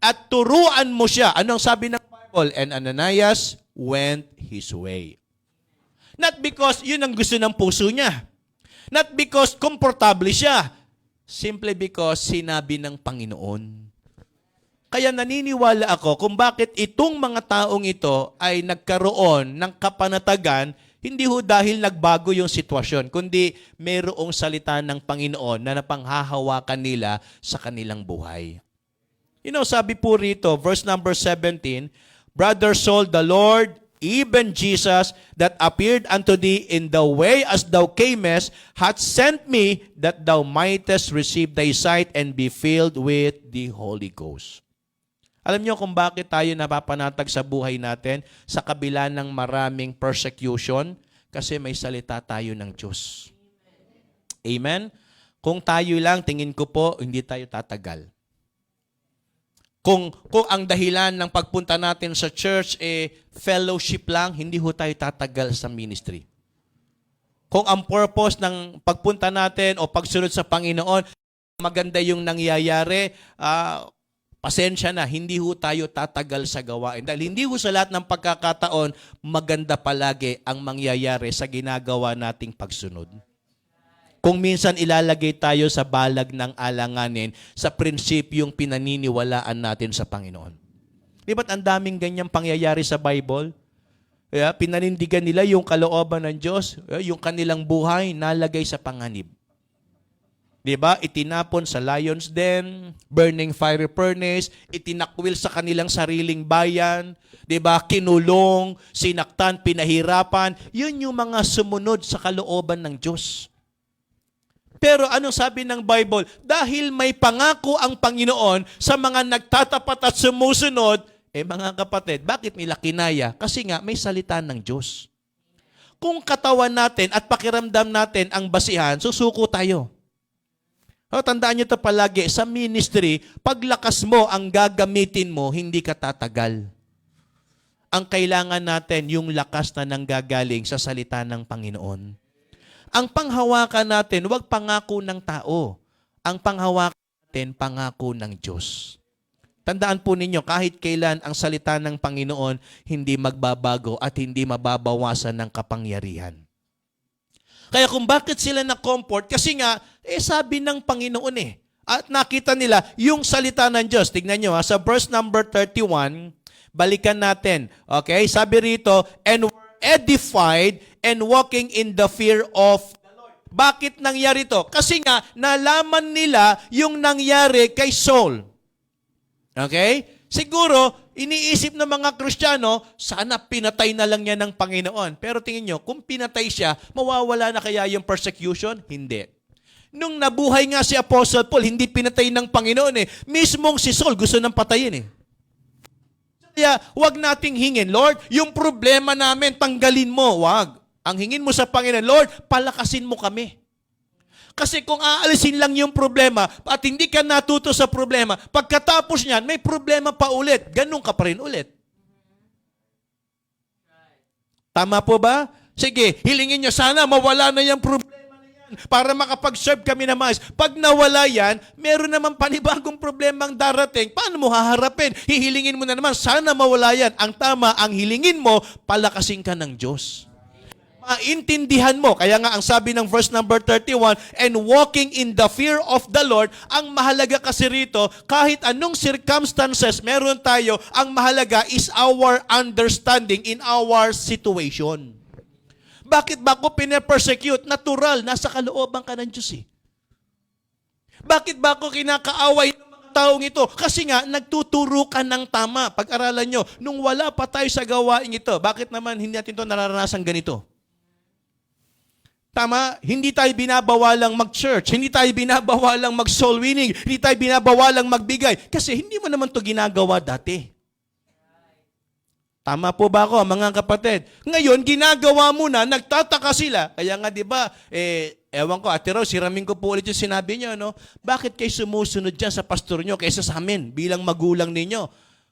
at turuan mo siya. Anong sabi ng Bible? And Ananias went his way. Not because yun ang gusto ng puso niya. Not because komportable siya. Simply because sinabi ng Panginoon. Kaya naniniwala ako kung bakit itong mga taong ito ay nagkaroon ng kapanatagan, hindi ho dahil nagbago yung sitwasyon, kundi mayroong salita ng Panginoon na napanghahawakan nila sa kanilang buhay. You know, sabi po rito, verse number 17, Brother Saul, the Lord, even Jesus, that appeared unto thee in the way as thou camest, hath sent me that thou mightest receive thy sight and be filled with the Holy Ghost. Alam niyo kung bakit tayo napapanatag sa buhay natin sa kabila ng maraming persecution? Kasi may salita tayo ng Diyos. Amen? Kung tayo lang, tingin ko po, hindi tayo tatagal. Kung ang dahilan ng pagpunta natin sa church fellowship lang, hindi ho tayo tatagal sa ministry. Kung ang purpose ng pagpunta natin o pagsunod sa Panginoon, maganda yung nangyayari, pasensya na, hindi ho tayo tatagal sa gawain. Dahil hindi ho sa lahat ng pagkakataon, maganda palagi ang mangyayari sa ginagawa nating pagsunod. Kung minsan ilalagay tayo sa balag ng alanganin, sa prinsipyong pinaniniwalaan natin sa Panginoon. Di ba't ang daming ganyang pangyayari sa Bible? Pinanindigan nila yung kalooban ng Diyos, yung kanilang buhay nalagay sa panganib. Diba? Itinapon sa lion's den, burning fiery furnace, itinakwil sa kanilang sariling bayan, diba? Kinulong, sinaktan, pinahirapan. Yun yung mga sumunod sa kalooban ng Diyos. Pero anong sabi ng Bible? Dahil may pangako ang Panginoon sa mga nagtatapat at sumusunod, mga kapatid, bakit nila kinaya? Kasi nga may salita ng Diyos. Kung katawan natin at pakiramdam natin ang basihan, susuko tayo. Tandaan nyo ito palagi, sa ministry, paglakas mo ang gagamitin mo, hindi ka tatagal. Ang kailangan natin, yung lakas na nanggagaling sa salita ng Panginoon. Ang panghawakan natin, huwag pangako ng tao. Ang panghawakan natin, pangako ng Diyos. Tandaan po ninyo, kahit kailan ang salita ng Panginoon hindi magbabago at hindi mababawasan ng kapangyarihan. Kaya kung bakit sila na-comfort, kasi nga, sabi ng Panginoon At nakita nila yung salita ng Diyos. Tignan nyo sa verse number 31, balikan natin. Okay, sabi rito, and were edified and walking in the fear of the Lord. Bakit nangyari to? Kasi nga, nalaman nila yung nangyari kay Saul. Okay? Siguro, iniisip ng mga Kristiyano, sana pinatay na lang yan ng Panginoon. Pero tingin nyo, kung pinatay siya, mawawala na kaya yung persecution? Hindi. Nung nabuhay nga si Apostle Paul, hindi pinatay ng Panginoon Mismong si Saul gusto nang patayin Kaya, wag nating hingin, Lord, yung problema namin, tanggalin mo. Wag. Ang hingin mo sa Panginoon, Lord, palakasin mo kami. Kasi kung aalisin lang yung problema at hindi ka natuto sa problema, pagkatapos niyan, may problema pa ulit. Ganun ka pa rin ulit. Tama po ba? Sige, hilingin niyo sana mawala na yung problema na yan para makapag-serve kami na mais. Pag nawala yan, meron naman panibagong problemang darating. Paano mo haharapin? Hihilingin mo na naman, sana mawala yan. Ang tama, ang hilingin mo, palakasin ka ng Diyos. Maintindihan mo. Kaya nga ang sabi ng verse number 31, and walking in the fear of the Lord, ang mahalaga kasi rito, kahit anong circumstances meron tayo, ang mahalaga is our understanding in our situation. Bakit ba ako pinapersecute? Natural, nasa kalooban ka ng Diyos Bakit ba ako kinakaaway ng mga taong ito? Kasi nga, nagtuturo ka ng tama. Pag-aralan nyo, nung wala pa tayo sa gawain ito, bakit naman hindi natin ito nararanasan ganito? Tama, hindi tayo binabawalang mag-church, hindi tayo binabawalang mag-soul winning, hindi tayo binabawalang magbigay. Kasi hindi mo naman to ginagawa dati. Tama po ba ako, mga kapatid? Ngayon, ginagawa mo na, nagtataka sila. Kaya nga, di ba, ewan ko, Ate Rose, siramin ko po ulit yung sinabi nyo, no? Bakit kayo sumusunod dyan sa pastor nyo kaysa sa amin, bilang magulang ninyo?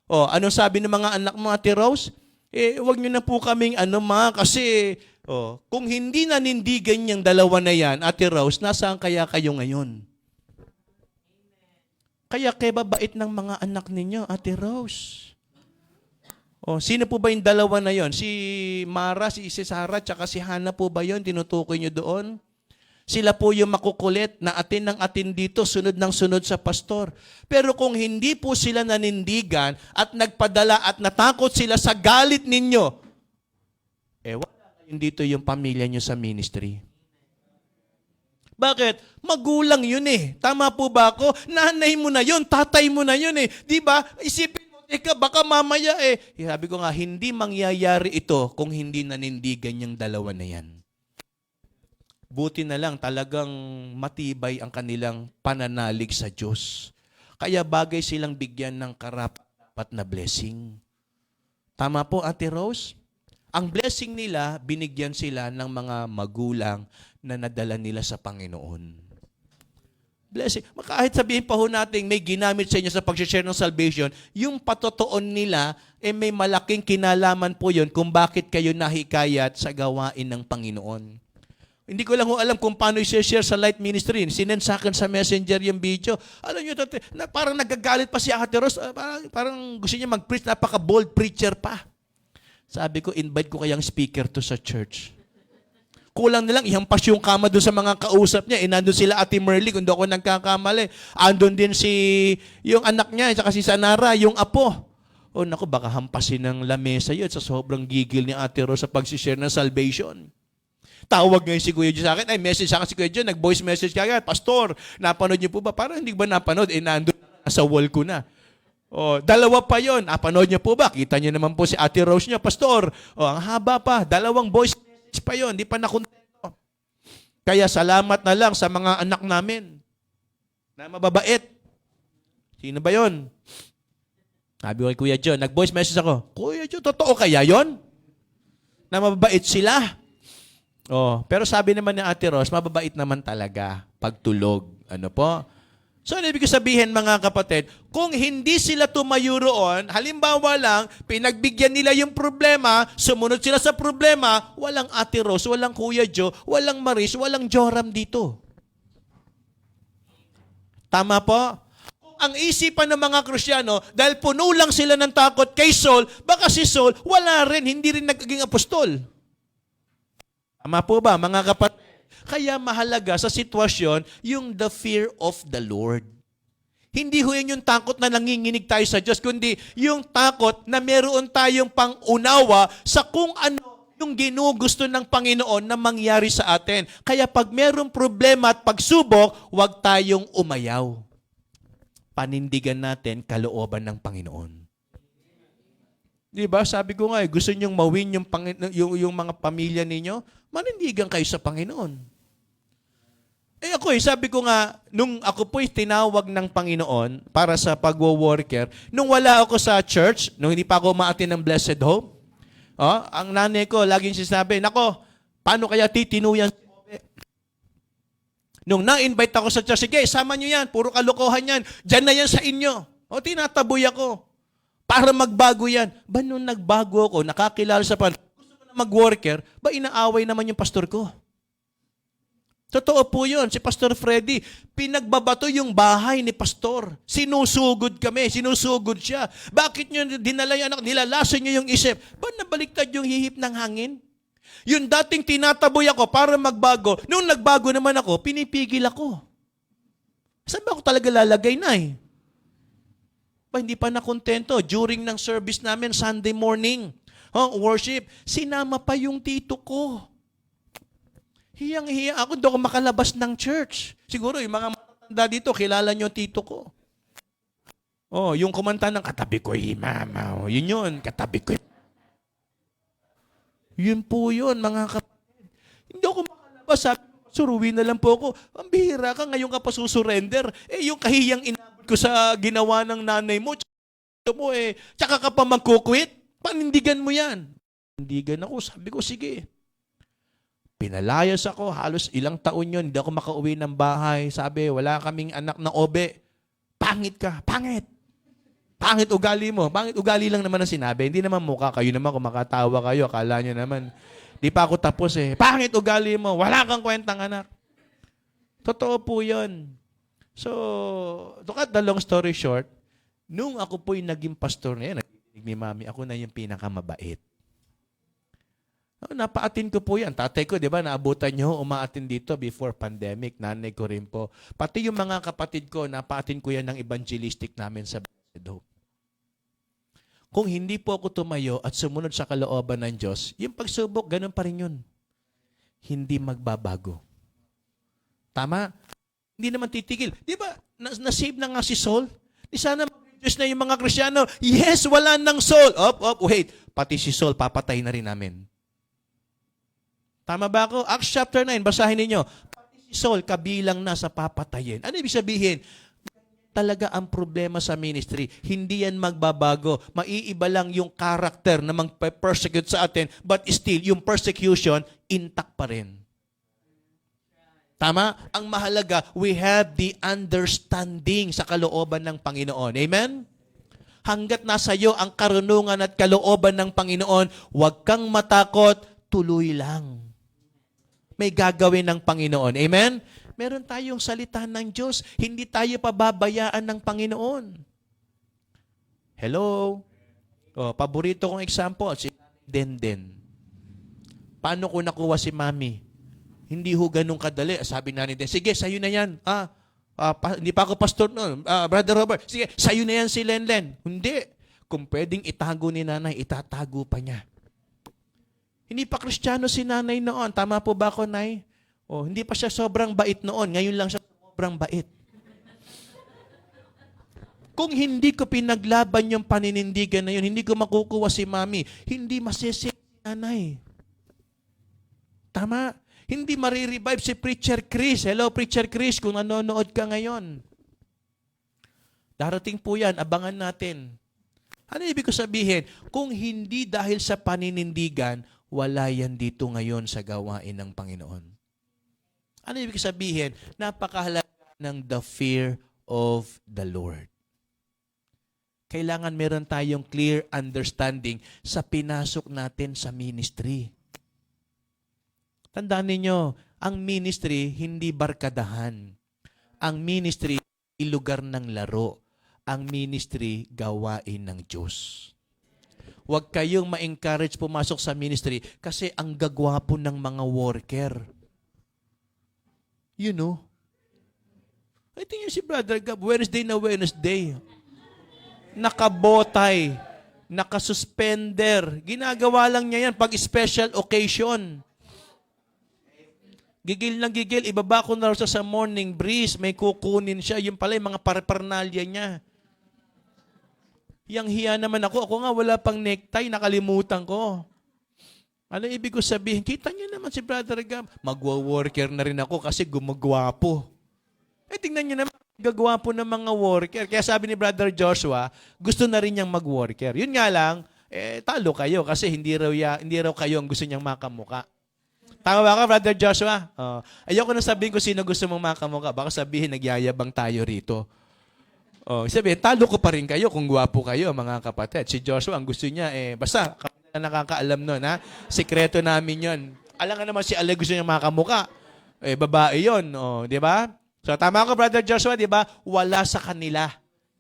Anong sabi ng mga anak mo, Ate Rose? Wag nyo na po kaming kasi... kung hindi nanindigan yung dalawa na yan, Ate Rose, nasaan kaya kayo ngayon? Kaya babait ng mga anak ninyo, Ate Rose. Sino po ba yung dalawa na yon? Si Mara, si Sarah, tsaka si Hannah po ba yon? Tinutukoy nyo doon? Sila po yung makukulit na atin ng atin dito, sunod ng sunod sa pastor. Pero kung hindi po sila nanindigan at nagpadala at natakot sila sa galit ninyo, dito yung pamilya nyo sa ministry. Bakit? Magulang yun Tama po ba ako? Nanay mo na yun, tatay mo na yun Di ba? Isipin mo, baka mamaya Sabi ko nga, hindi mangyayari ito kung hindi nanindigan yung dalawa na yan. Buti na lang talagang matibay ang kanilang pananalig sa Diyos. Kaya bagay silang bigyan ng karapat na blessing. Tama po, Ate Rose? Ang blessing nila, binigyan sila ng mga magulang na nadala nila sa Panginoon. Blessing. Kahit sabihin pa ho natin, may ginamit sa inyo sa pag-share ng salvation, yung patotoon nila, may malaking kinalaman po yun kung bakit kayo nahikayat sa gawain ng Panginoon. Hindi ko lang alam kung paano i-share sa Light Ministry. Sinend sa akin sa messenger yung video. Alam nyo, parang nagagalit pa si Ate Rose. Parang gusto niya mag-preach, napaka-bold preacher pa. Sabi ko, invite ko kayang speaker to sa church. Kulang na lang, ihampas yung kama doon sa mga kausap niya. Nandun sila Ate Merly, kung doon ako nagkakamali. Andun din yung anak niya, at si Sanara, yung apo. Naku, baka hampasin ng lamesa yun sa sobrang gigil ni Ate Rose sa pag-share ng salvation. Tawag ngayon si Kuya Diyo sa akin, message sa akin si Kuya Diyo, nag-voice message kagad, Pastor, napanood niyo po ba? Parang hindi ba napanood? Nandun sa wall ko na. Dalawa pa yon. Panood niyo po ba? Kita niyo naman po si Ate Rose niyo, Pastor. Ang haba pa. 2 voice message pa yon. Di pa nakontento. Kaya salamat na lang sa mga anak namin na mababait. Sino ba yon? Sabi ko kay Kuya John, nag-voice message ako. Kuya John, totoo kaya yon? Na mababait sila? Pero sabi naman ni Ate Rose, mababait naman talaga pagtulog. Ano po? So, ano ibig sabihin mga kapatid? Kung hindi sila tumayo roon, halimbawa lang, pinagbigyan nila yung problema, sumunod sila sa problema, walang Ate Rose, walang Kuya Joe, walang Maris, walang Joram dito. Tama po? Kung ang isipan ng mga Kristiyano, dahil puno lang sila ng takot kay Saul, baka si Saul, wala rin, hindi rin nagiging apostol. Tama po ba, mga kapatid? Kaya mahalaga sa sitwasyon yung the fear of the Lord. Hindi ho yun yung takot na nanginginig tayo sa Diyos, kundi yung takot na meron tayong pangunawa sa kung ano yung ginugusto ng Panginoon na mangyari sa atin. Kaya pag merong problema at pagsubok, huwag tayong umayaw. Panindigan natin kalooban ng Panginoon. Di ba? Sabi ko nga, gusto nyong mawin yung mga pamilya ninyo, manindigan kayo sa Panginoon. Ako sabi ko nga, nung ako po'y tinawag ng Panginoon para sa pagwo-worker, nung wala ako sa church, nung hindi pa ako umaatin ng Blessed Hope, ang nanay ko, laging sinasabi, nako, paano kaya titinuyan si Obe? Nung na-invite ako sa church, sige, sama nyo yan, puro kalokohan yan, dyan na yan sa inyo. Tinataboy ako. Para magbago yan. Ba nung nagbago ako, nakakilala sa gusto ko na mag-worker, ba inaaway naman yung pastor ko? Totoo po yun. Si Pastor Freddy, pinagbabato yung bahay ni Pastor. Sinusugod kami, sinusugod siya. Bakit nyo dinala yung anak? Nilalason nyo yung isip. Ba nabaliktad yung hihip ng hangin? Yung dating tinataboy ako para magbago, nung nagbago naman ako, pinipigil ako. Saan ba ako talaga lalagay na Ba, hindi pa nakontento. During ng service namin, Sunday morning, worship, sinama pa yung tito ko. Hiyang-hiya ako, doon ako makalabas ng church. Siguro, yung mga matatanda dito, kilala nyo tito ko. Yung kumanta ng katabi ko, mama. Yun, katabi ko. Yun po yun, mga kapatid. Hindi ako makalabas. Sabi ko, suruwi na lang po ako. Ang bihira ka, ngayon ka pa susurrender. Yung kahiyang inabot ko sa ginawa ng nanay mo, tsaka ka pa magkukwit, panindigan mo yan. Panindigan ako, sabi ko, sige. Pinalayas ako, halos ilang taon yun, hindi ako makauwi ng bahay. Sabi, wala kaming anak na Obe. Pangit ka, pangit. Pangit ugali mo. Pangit ugali lang naman ang sinabi. Hindi naman mukha kayo naman, kung makatawa kayo, akala nyo naman. Di pa ako tapos Pangit ugali mo, wala kang kwentang anak. Totoo po yun. So, to cut the long story short, nung ako po'y naging pastor na yan, nakikinig ni Mami, ako na yung pinakamabait. Napaatin ko po yan. Tatay ko, di ba, naabutan nyo, umaatin dito before pandemic. Nanay ko rin po. Pati yung mga kapatid ko, napaatin ko yan ng evangelistic namin sa Blessed Hope. Kung hindi po ako tumayo at sumunod sa kalooban ng Diyos, yung pagsubok, ganun pa rin yun. Hindi magbabago. Tama? Hindi naman titigil. Di ba, nasave na nga si Saul? Di sana mag-reduce na yung mga Kristyano. Yes, wala nang Saul. Wait. Pati si Saul, papatay na rin namin. Tama ba ako? Acts chapter 9, basahin ninyo. Pati si Saul, kabilang na sa papatayin. Ano ibig sabihin? Talaga ang problema sa ministry. Hindi yan magbabago. Maiiba lang yung character na mag-persecute sa atin, but still, yung persecution, intact pa rin. Tama? Ang mahalaga, we have the understanding sa kalooban ng Panginoon. Amen? Hanggat nasa iyo ang karunungan at kalooban ng Panginoon, huwag kang matakot, tuloy lang. May gagawin ng Panginoon. Amen? Meron tayong salita ng Diyos. Hindi tayo pababayaan ng Panginoon. Hello? Paborito kong example, si Denden. Paano ko nakuha si Mami? Hindi ho ganun kadali. Sabi na ni Den, sige, sa'yo na yan. Hindi pa ako pastor noon. Brother Robert, sige, sa'yo na yan si Lenlen. Hindi. Kung pwedeng itago ni nanay, itatago pa niya. Hindi pa Kristiyano si nanay noon. Tama po ba ako, Nay? Hindi pa siya sobrang bait noon. Ngayon lang siya sobrang bait. Kung hindi ko pinaglaban yung paninindigan na yun, hindi ko makukuha si Mami, hindi masisi si nanay. Tama? Hindi marirevive si Preacher Chris. Hello, Preacher Chris, kung nanonood ka ngayon. Darating po yan, abangan natin. Ano ibig ko sabihin? Kung hindi dahil sa paninindigan, wala yan dito ngayon sa gawain ng Panginoon. Ano ibig sabihin? Napakahalaga ng the fear of the Lord. Kailangan meron tayong clear understanding sa pinasok natin sa ministry. Tandaan ninyo, ang ministry hindi barkadahan. Ang ministry hindi lugar ng laro. Ang ministry gawain ng Diyos. Huwag kayong ma-encourage pumasok sa ministry kasi ang gagwapo ng mga worker. You know? I think si Brother Gab, Wednesday na Wednesday. Nakabotay, nakasuspender. Ginagawa lang niya yan pag special occasion. Gigil na gigil, ibaba ko na siya sa morning breeze, may kukunin siya. Yung pala yung mga paraphernalia niya. Yang hiya naman ako. Ako nga wala pang necktie, nakalimutan ko. Ano ibig ko sabihin? Kita niyo naman si Brother Gab. Magwa-worker na rin ako kasi gumagwapo. Tingnan niyo naman, gagwapo ng mga worker. Kaya sabi ni Brother Joshua, gusto na rin niyang mag-worker. Yun nga lang, talo kayo kasi hindi raw kayo ang gusto niyang makamuka. Tama ba ka, Brother Joshua? Ayoko na sabihin ko sino gusto mong makamuka. Baka sabihin, nagyayabang tayo rito. Sabihin, talo ko pa rin kayo kung gwapo kayo, mga kapatid. Si Joshua, ang gusto niya, basta, kami na nakakaalam nun, ha? Sikreto namin yon. Alam nga naman si Ale gusto niya makamuka. Babae yon, di ba? So, tama ko, Brother Joshua, di ba? Wala sa kanila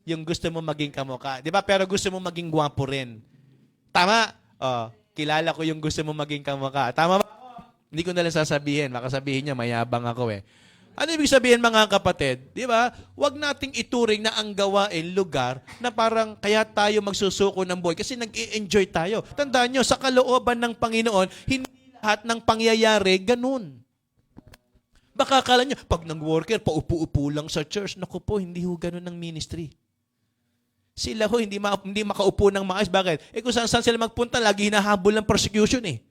yung gusto mo maging kamuka. Di ba? Pero gusto mo maging gwapo rin. Tama? Kilala ko yung gusto mo maging kamuka. Tama ba? Hindi ko nalang sasabihin. Baka sabihin niya, mayabang ako eh. Ano ibig sabihin, mga kapatid? Di ba? Huwag nating ituring na ang gawain lugar na parang kaya tayo magsusuko ng buhay kasi nag-i-enjoy tayo. Tandaan nyo, sa kalooban ng Panginoon, hindi lahat ng pangyayari ganun. Baka akala nyo, pag nag-worker, paupo-upo lang sa church. Naku po, hindi ho ganun ng ministry. Sila ho, hindi makaupo ng maayos. Bakit? Kung saan sila magpunta, lagi hinahabol ng persecution eh.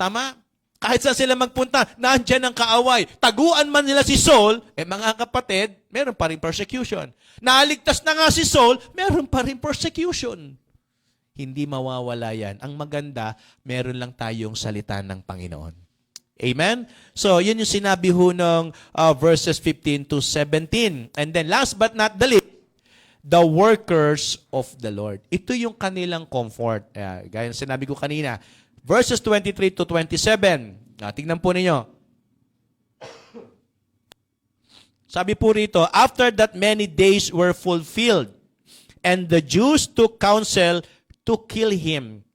Tama? Kahit saan sila magpunta, nandiyan ang kaaway. Taguan man nila si Saul, mga kapatid, meron pa rin persecution. Naligtas na nga si Saul, meron pa rin persecution. Hindi mawawala yan. Ang maganda, meron lang tayong salita ng Panginoon. Amen? So, yun yung sinabi ho ng verses 15 to 17. And then, last but not the least, the workers of the Lord. Ito yung kanilang comfort. Gaya ng sinabi ko kanina. Verses 23 to 27. Tingnan po ninyo. Sabi po rito, after that many days were fulfilled, and the Jews took counsel to kill him.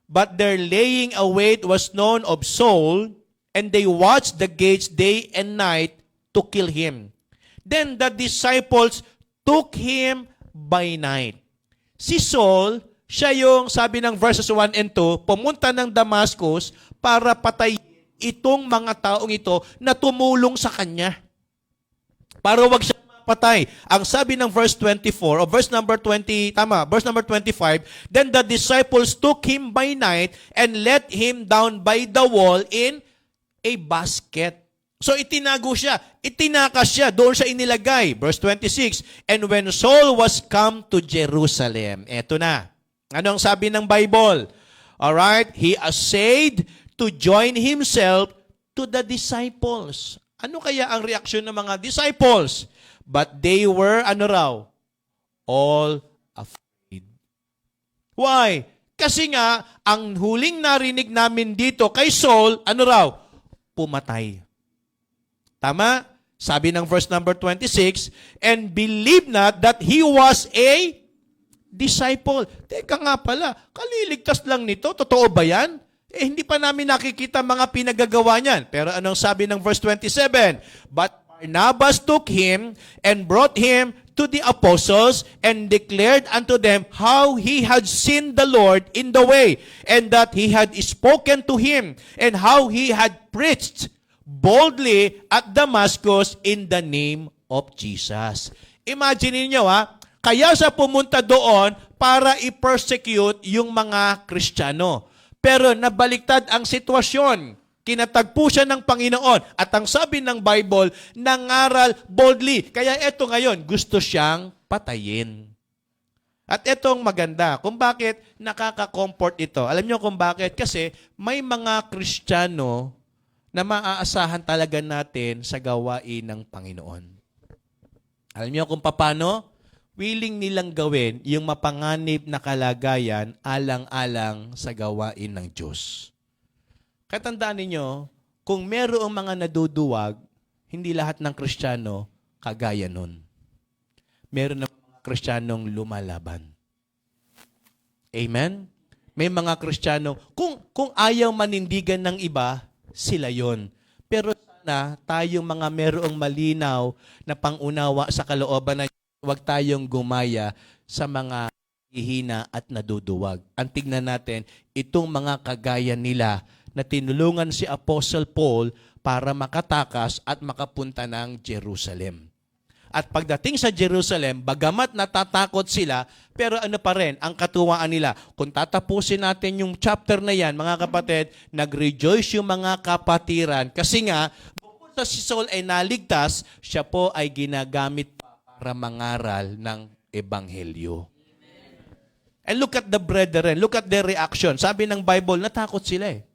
But their laying await was known of Saul, and they watched the gates day and night to kill him. Then the disciples took him by night. Si Saul, siya yung sabi ng verses 1 and 2, pumunta ng Damascus para patayin itong mga taong ito na tumulong sa kanya. Para wag siya mapatay. Ang sabi ng verse 24, o verse number 20, verse number 25, then the disciples took him by night and let him down by the wall in a basket. So itinago siya, itinakas siya, doon siya inilagay. Verse 26, and when Saul was come to Jerusalem, eto na. Anong sabi ng Bible? Alright, he essayed to join himself to the disciples. Ano kaya ang reaksyon ng mga disciples? But they were, all afraid. Why? Kasi nga, ang huling narinig namin dito kay Saul, pumatay. Tama? Sabi ng verse number 26, and believe not that he was a disciple. Teka nga pala, kaliligtas lang nito. Totoo ba yan? Hindi pa namin nakikita mga pinagagawa niyan. Pero anong sabi ng verse 27? But Barnabas took him and brought him to the apostles and declared unto them how he had seen the Lord in the way, and that he had spoken to him, and how he had preached boldly at Damascus in the name of Jesus. Imagine niyo kaya siya pumunta doon para i-persecute yung mga Kristiyano. Pero nabaliktad ang sitwasyon. Kinatagpo siya ng Panginoon. At ang sabi ng Bible, nangaral boldly. Kaya eto ngayon, gusto siyang patayin. At etong maganda, kung bakit nakaka-comfort ito. Alam niyo kung bakit? Kasi may mga Kristiyano na maaasahan talaga natin sa gawain ng Panginoon. Alam niyo kung paano? Willing nilang gawin yung mapanganib na kalagayan alang-alang sa gawain ng Diyos. Kaya tandaan ninyo, kung merong mga naduduwag, hindi lahat ng Kristiyano kagaya nun. Meron ng mga Kristiyanong lumalaban. Amen? May mga Kristiyano, kung ayaw manindigan ng iba, sila yon. Pero sana tayong mga merong malinaw na pangunawa sa kalooban ng huwag tayong gumaya sa mga hihina at naduduwag. Ang tignan natin, itong mga kagaya nila na tinulungan si Apostle Paul para makatakas at makapunta ng Jerusalem. At pagdating sa Jerusalem, bagamat natatakot sila, pero ano pa rin, ang katuwaan nila. Kung tatapusin natin yung chapter na yan, mga kapatid, nag-rejoice yung mga kapatiran. Kasi nga, bukod sa si Saul ay naligtas, siya po ay ginagamit para mangaral ng Ebanghelyo. And look at the brethren, look at their reaction. Sabi ng Bible, natakot sila eh.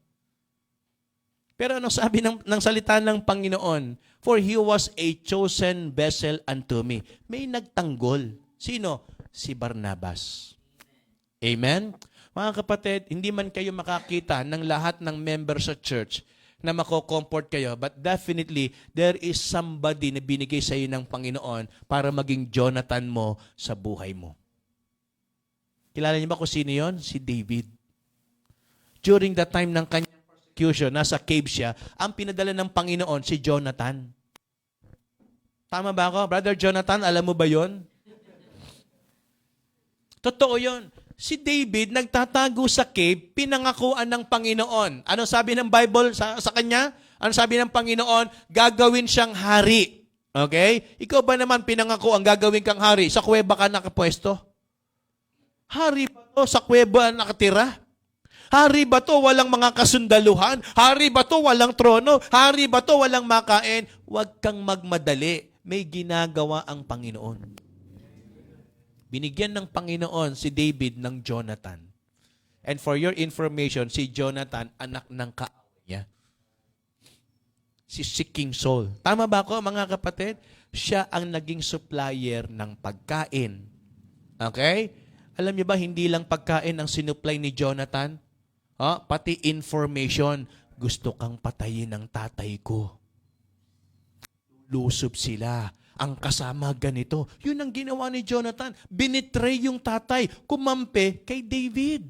Pero anong sabi ng salita ng Panginoon? For he was a chosen vessel unto me. May nagtanggol. Sino? Si Barnabas. Amen? Mga kapatid, hindi man kayo makakita ng lahat ng members sa church na mako-comfort kayo, but definitely, there is somebody na binigay sa iyo ng Panginoon para maging Jonathan mo sa buhay mo. Kilala niyo ba kung sino yun? Si David. During the time ng kanyang persecution, nasa cave siya, ang pinadala ng Panginoon, si Jonathan. Tama ba ako? Brother Jonathan, alam mo ba yon? Totoo yon. Si David, nagtatago sa cave, pinangakuan ng Panginoon. Ano sabi ng Bible sa kanya? Ano sabi ng Panginoon? Gagawin siyang hari. Okay? Ikaw ba naman pinangako ang gagawin kang hari? Sa kuweba ka nakapwesto? Hari ba to? Sa kuweba nakatira? Hari ba to? Walang mga kasundaluhan? Hari ba to? Walang trono? Hari ba to? Walang makain? Huwag kang magmadali. May ginagawa ang Panginoon. Binigyan ng Panginoon si David ng Jonathan. And for your information, si Jonathan, anak ng kaaway niya. Si King Saul. Tama ba ako, mga kapatid? Siya ang naging supplier ng pagkain. Okay? Alam niyo ba, hindi lang pagkain ang sinupply ni Jonathan? Pati information. Gusto kang patayin ng tatay ko. Lusob sila. Ang kasama ganito. Yun ang ginawa ni Jonathan. Binitray yung tatay. Kumampi kay David.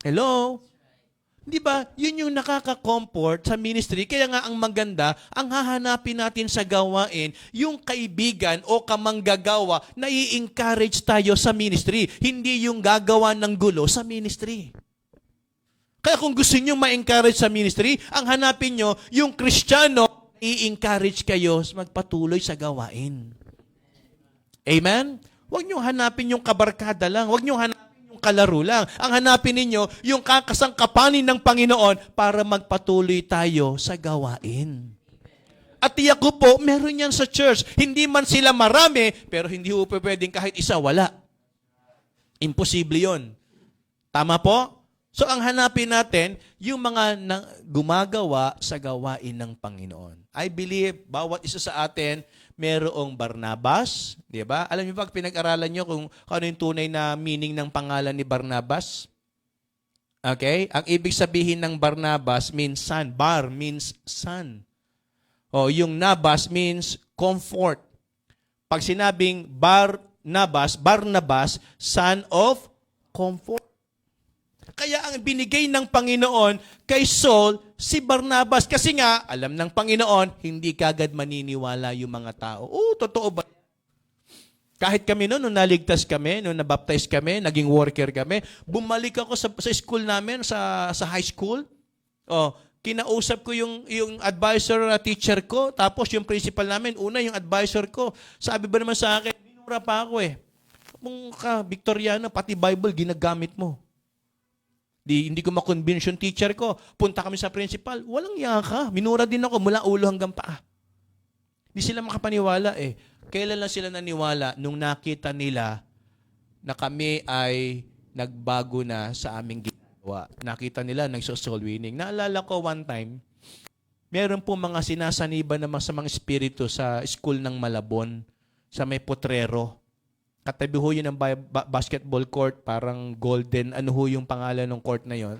Hello? Di ba? Yun yung nakaka-comfort sa ministry. Kaya nga ang maganda, ang hahanapin natin sa gawain, yung kaibigan o kamanggagawa na i-encourage tayo sa ministry. Hindi yung gagawa ng gulo sa ministry. Kaya kung gusto nyo ma-encourage sa ministry, ang hanapin nyo, yung Kristiyano, i-encourage kayo magpatuloy sa gawain. Amen? Huwag nyo hanapin yung kabarkada lang. Huwag nyo hanapin yung kalaro lang. Ang hanapin ninyo, yung kakasangkapanin ng Panginoon para magpatuloy tayo sa gawain. At tiyak ko po, meron yan sa church. Hindi man sila marami, pero hindi po pwedeng kahit isa wala. Imposible yon. Tama po? So ang hanapin natin, yung mga gumagawa sa gawain ng Panginoon. I believe, bawat isa sa atin, merong Barnabas. Di ba? Alam niyo ba, pinag-aralan niyo kung ano yung tunay na meaning ng pangalan ni Barnabas? Okay? Ang ibig sabihin ng Barnabas means son. Bar means son. O yung Nabas means comfort. Pag sinabing Barnabas, son of comfort. Kaya ang binigay ng Panginoon kay Saul, si Barnabas. Kasi nga, alam ng Panginoon, hindi kagad maniniwala yung mga tao. Totoo ba? Kahit kami nung naligtas kami, nung nabaptize kami, naging worker kami, bumalik ako sa school namin, sa high school. Kinausap ko yung advisor teacher ko, tapos yung principal namin, una yung advisor ko. Sabi ba naman sa akin, binura pa ako eh. Kung ka, Victoriano, pati Bible, ginagamit mo. Hindi ko ma-convince yung teacher ko. Punta kami sa principal. Walang yaka. Minura din ako mula ulo hanggang paa. Hindi sila makapaniwala eh. Kailan lang sila naniwala nung nakita nila na kami ay nagbago na sa aming ginagawa. Nakita nila nagso-soul winning. Naalala ko one time, meron po mga sinasaniban naman sa mga espiritu sa school ng Malabon, sa may Potrero. Katabi ho yun ng basketball court, parang golden, ano ho yung pangalan ng court na yon.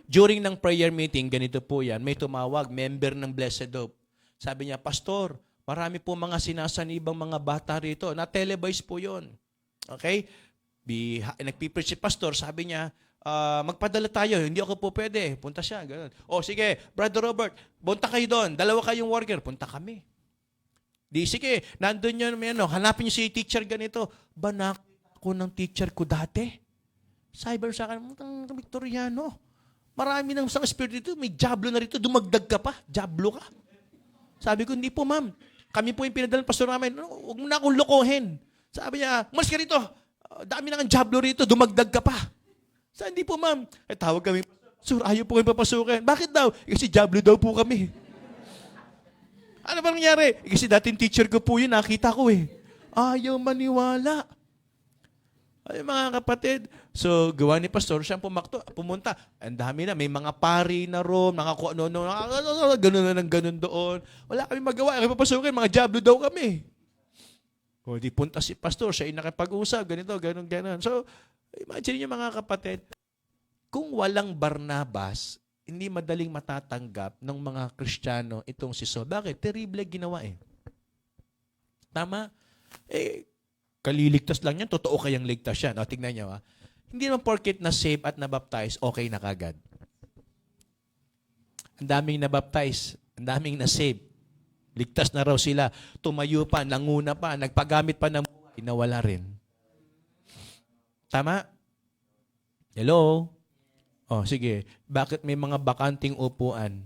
During ng prayer meeting, ganito po yan, may tumawag, member ng Blessed Hope. Sabi niya, Pastor, marami po mga sinasanibang mga bata rito. Na-televise po yon. Okay? Nagpipreach si Pastor, sabi niya, magpadala tayo, hindi ako po pwede. Punta siya, ganun. O sige, Brother Robert, punta kayo doon, dalawa kayong worker, punta kami. Sige, nandun yun, hanapin niyo si teacher ganito. Banak ko ng teacher ko dati. Cyber sa akin, Victoriano. Marami ng isang espiritu dito, may jablo na rito, dumagdag ka pa, jablo ka. Sabi ko, hindi po ma'am, kami po yung pinadalang pastor namin, huwag mo na akong lokohin. Sabi niya, mas ka rito, dami na ng jablo rito, dumagdag ka pa. Sabi, hindi po ma'am. Tawag kami, Pastor, ayaw po kayo papasukin. Bakit daw? Kasi jablo daw po kami. Ano ba nangyari? Kasi dating teacher ko po yun, nakita ko eh. Ayaw maniwala. Ay mga kapatid, so gawa ni Pastor, siya pumunta. Ang dami na, may mga pari na roon, mga kung ano, ganun na ng ganun doon. Wala kami magawa, kami papasukin, mga jablo daw kami. O di punta si Pastor, siya yung nakipag-usap, ganito, ganun. So, imagine niyo mga kapatid, kung walang Barnabas, hindi madaling matatanggap ng mga Kristiyano itong si Saul. Bakit? Terrible ginawa eh. Tama? Kaliligtas lang yan, totoo kayang ligtas yan. O, tignan nyo Hindi naman porket na save at nabaptize, okay na kagad. Ang daming nabaptize, ang daming na save. Ligtas na raw sila. Tumayo pa, nanguna pa, nagpagamit pa ng buhay, nawala rin. Tama? Hello? Sige. Bakit may mga bakanting upuan?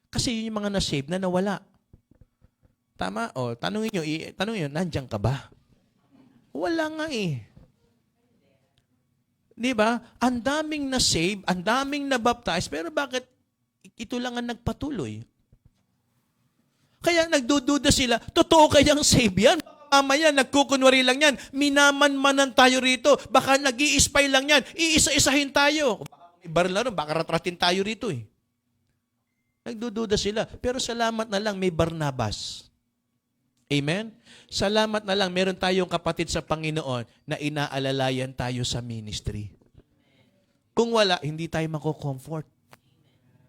Kasi yun yung mga na-save na nawala. Tama? Tanungin nyo, nandiyan ka ba? Wala nga eh. Di ba? Ang daming na-save, ang daming na-baptize, pero bakit ito lang ang nagpatuloy? Kaya nagdududa sila, totoo kayang save yan? Mamaya, nagkukunwari lang yan. Minaman-manan tayo rito. Baka nag-i-spy lang yan. Iisa-isahin tayo. Baka may baril na rin, baka ratratin tayo rito eh. Nagdududa sila. Pero salamat na lang may Barnabas. Amen? Salamat na lang meron tayong kapatid sa Panginoon na inaalalayan tayo sa ministry. Kung wala, hindi tayo mako-comfort.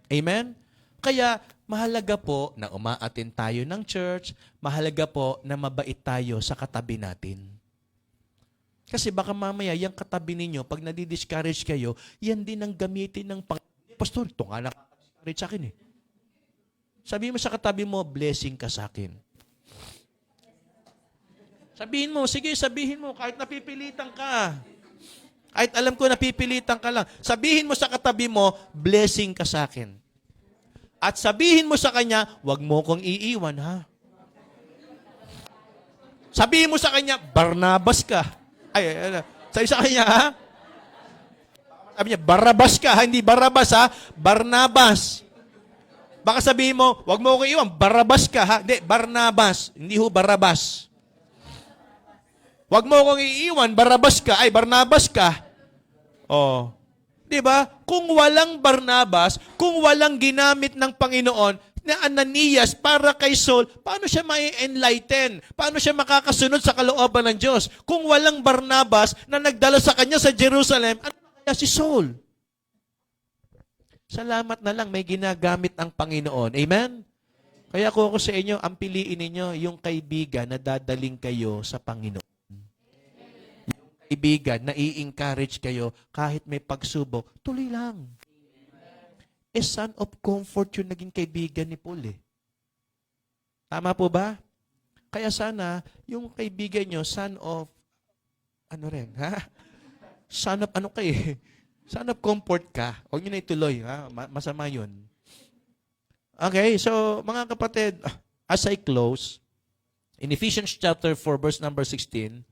Amen? Kaya, mahalaga po na umaatin tayo ng church, mahalaga po na mabait tayo sa katabi natin. Kasi baka mamaya, yung katabi ninyo, pag nadi-discourage kayo, yan din ang gamitin ng Pastor, ito nga nakaka-discourage sa akin eh. Sabihin mo sa katabi mo, blessing ka sa akin. Sabihin mo, sige, sabihin mo, kahit napipilitan ka. Kahit alam ko napipilitan ka lang. Sabihin mo sa katabi mo, blessing ka sa akin. At sabihin mo sa kanya, wag mo kong iiwan, ha? Sabihin mo sa kanya, Barnabas ka. Sabi sa kanya, ha? Sabi niya, Barabas ka, ha? Hindi Barabas, ha? Barnabas. Baka sabihin mo, wag mo kong iiwan, Barabas ka, ha? Hindi, Barnabas. Hindi ho Barabas. Wag mo kong iiwan, Barabas ka. Barnabas ka. Di ba? Kung walang Barnabas, kung walang ginamit ng Panginoon na Ananias para kay Saul, paano siya ma-enlighten? Paano siya makakasunod sa kalooban ng Diyos? Kung walang Barnabas na nagdala sa kanya sa Jerusalem, ano kaya si Saul? Salamat na lang may ginagamit ang Panginoon. Amen? Kaya kung ako sa inyo, ang piliin ninyo yung kaibigan na dadaling kayo sa Panginoon. Kaibigan, na i-encourage kayo kahit may pagsubok, tuloy lang. Son of comfort yung naging kaibigan ni Paul eh. Tama po ba? Kaya sana, yung kaibigan nyo, son of, ano rin, ha? Son of, ano kayo? Son of comfort ka. Huwag nyo na ituloy, ha? Masama yun. Okay, so mga kapatid, as I close, in Ephesians chapter 4, verse number 16,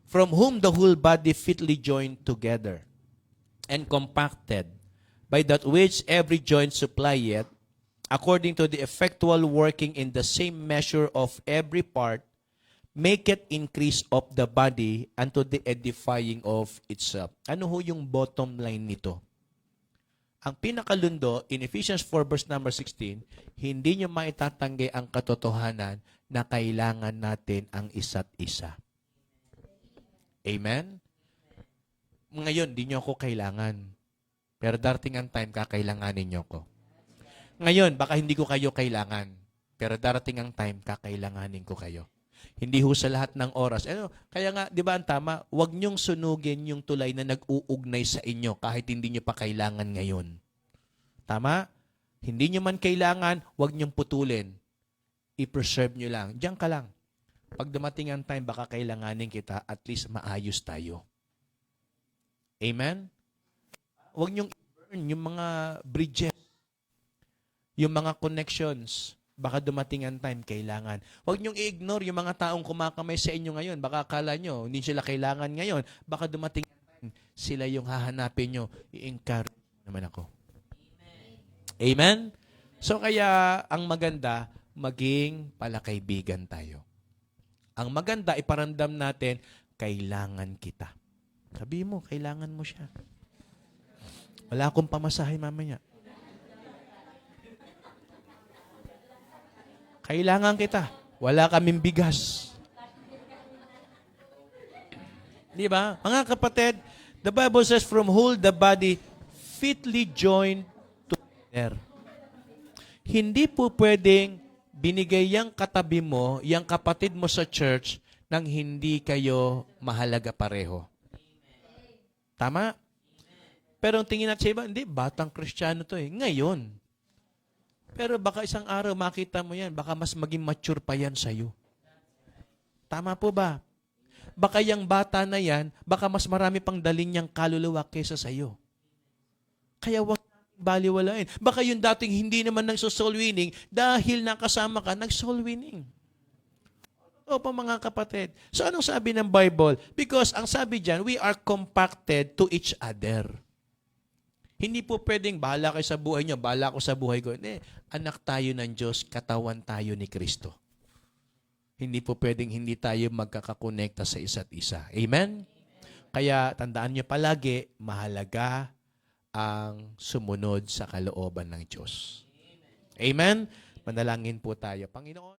from whom the whole body fitly joined together and compacted by that which every joint supplieth, according to the effectual working in the same measure of every part, maketh increase of the body unto the edifying of itself. Ano ho yung bottom line nito? ang pinakalundo, in Ephesians 4 verse number 16, hindi nyo maitatanggi ang katotohanan na kailangan natin ang isa't isa. Amen? Ngayon, di nyo ako kailangan. Pero darating ang time, kakailanganin nyo ko. Ngayon, baka hindi ko kayo kailangan. Pero darating ang time, kakailanganin ko kayo. Hindi ho sa lahat ng oras. Kaya nga, di ba ang tama, huwag niyong sunugin yung tulay na nag-uugnay sa inyo kahit hindi niyo pa kailangan ngayon. Tama? Hindi niyo man kailangan, huwag niyong putulin. I-preserve niyo lang. Diyan ka lang. Pag dumating ang time, baka kailanganin kita, at least maayos tayo. Amen? Huwag niyong i-burn yung mga bridges, yung mga connections. Baka dumating ang time, kailangan. Huwag niyong i-ignore yung mga taong kumakamay sa inyo ngayon. Baka akala nyo, hindi sila kailangan ngayon. Baka dumating ang time, sila yung hahanapin nyo. I-encourage naman ako. Amen? So kaya, ang maganda, maging palakaibigan tayo. Ang maganda, iparamdam natin, kailangan kita. Sabi mo, kailangan mo siya. Wala akong pamasahe mamaya. Kailangan kita. Wala kaming bigas. Di ba? Mga kapatid, the Bible says, from whole the body fitly joined together. Hindi po pwedeng binigay yung katabi mo, yung kapatid mo sa church, nang hindi kayo mahalaga pareho. Tama? Pero ang tingin natin sa iba, hindi, batang Kristiyano to eh. Ngayon. Pero baka isang araw makita mo yan, baka mas maging mature pa yan sa'yo. Tama po ba? Baka yung bata na yan, baka mas marami pang dalin niyang kaluluwa kaysa sa'yo. Kaya huwag baliwalain. Baka yung dating hindi naman nagso-soul winning, dahil nakasama ka, nag-soul winning. Opo mga kapatid. So anong sabi ng Bible? Because ang sabi dyan, we are compacted to each other. Hindi po pwedeng bahala kayo sa buhay nyo, bahala ko sa buhay ko. Hindi, anak tayo ng Diyos, katawan tayo ni Kristo. Hindi po pwedeng hindi tayo magkakakonekta sa isa't isa. Amen? Kaya tandaan nyo palagi, mahalaga ang sumunod sa kalooban ng Diyos. Amen? Manalangin po tayo. Panginoon,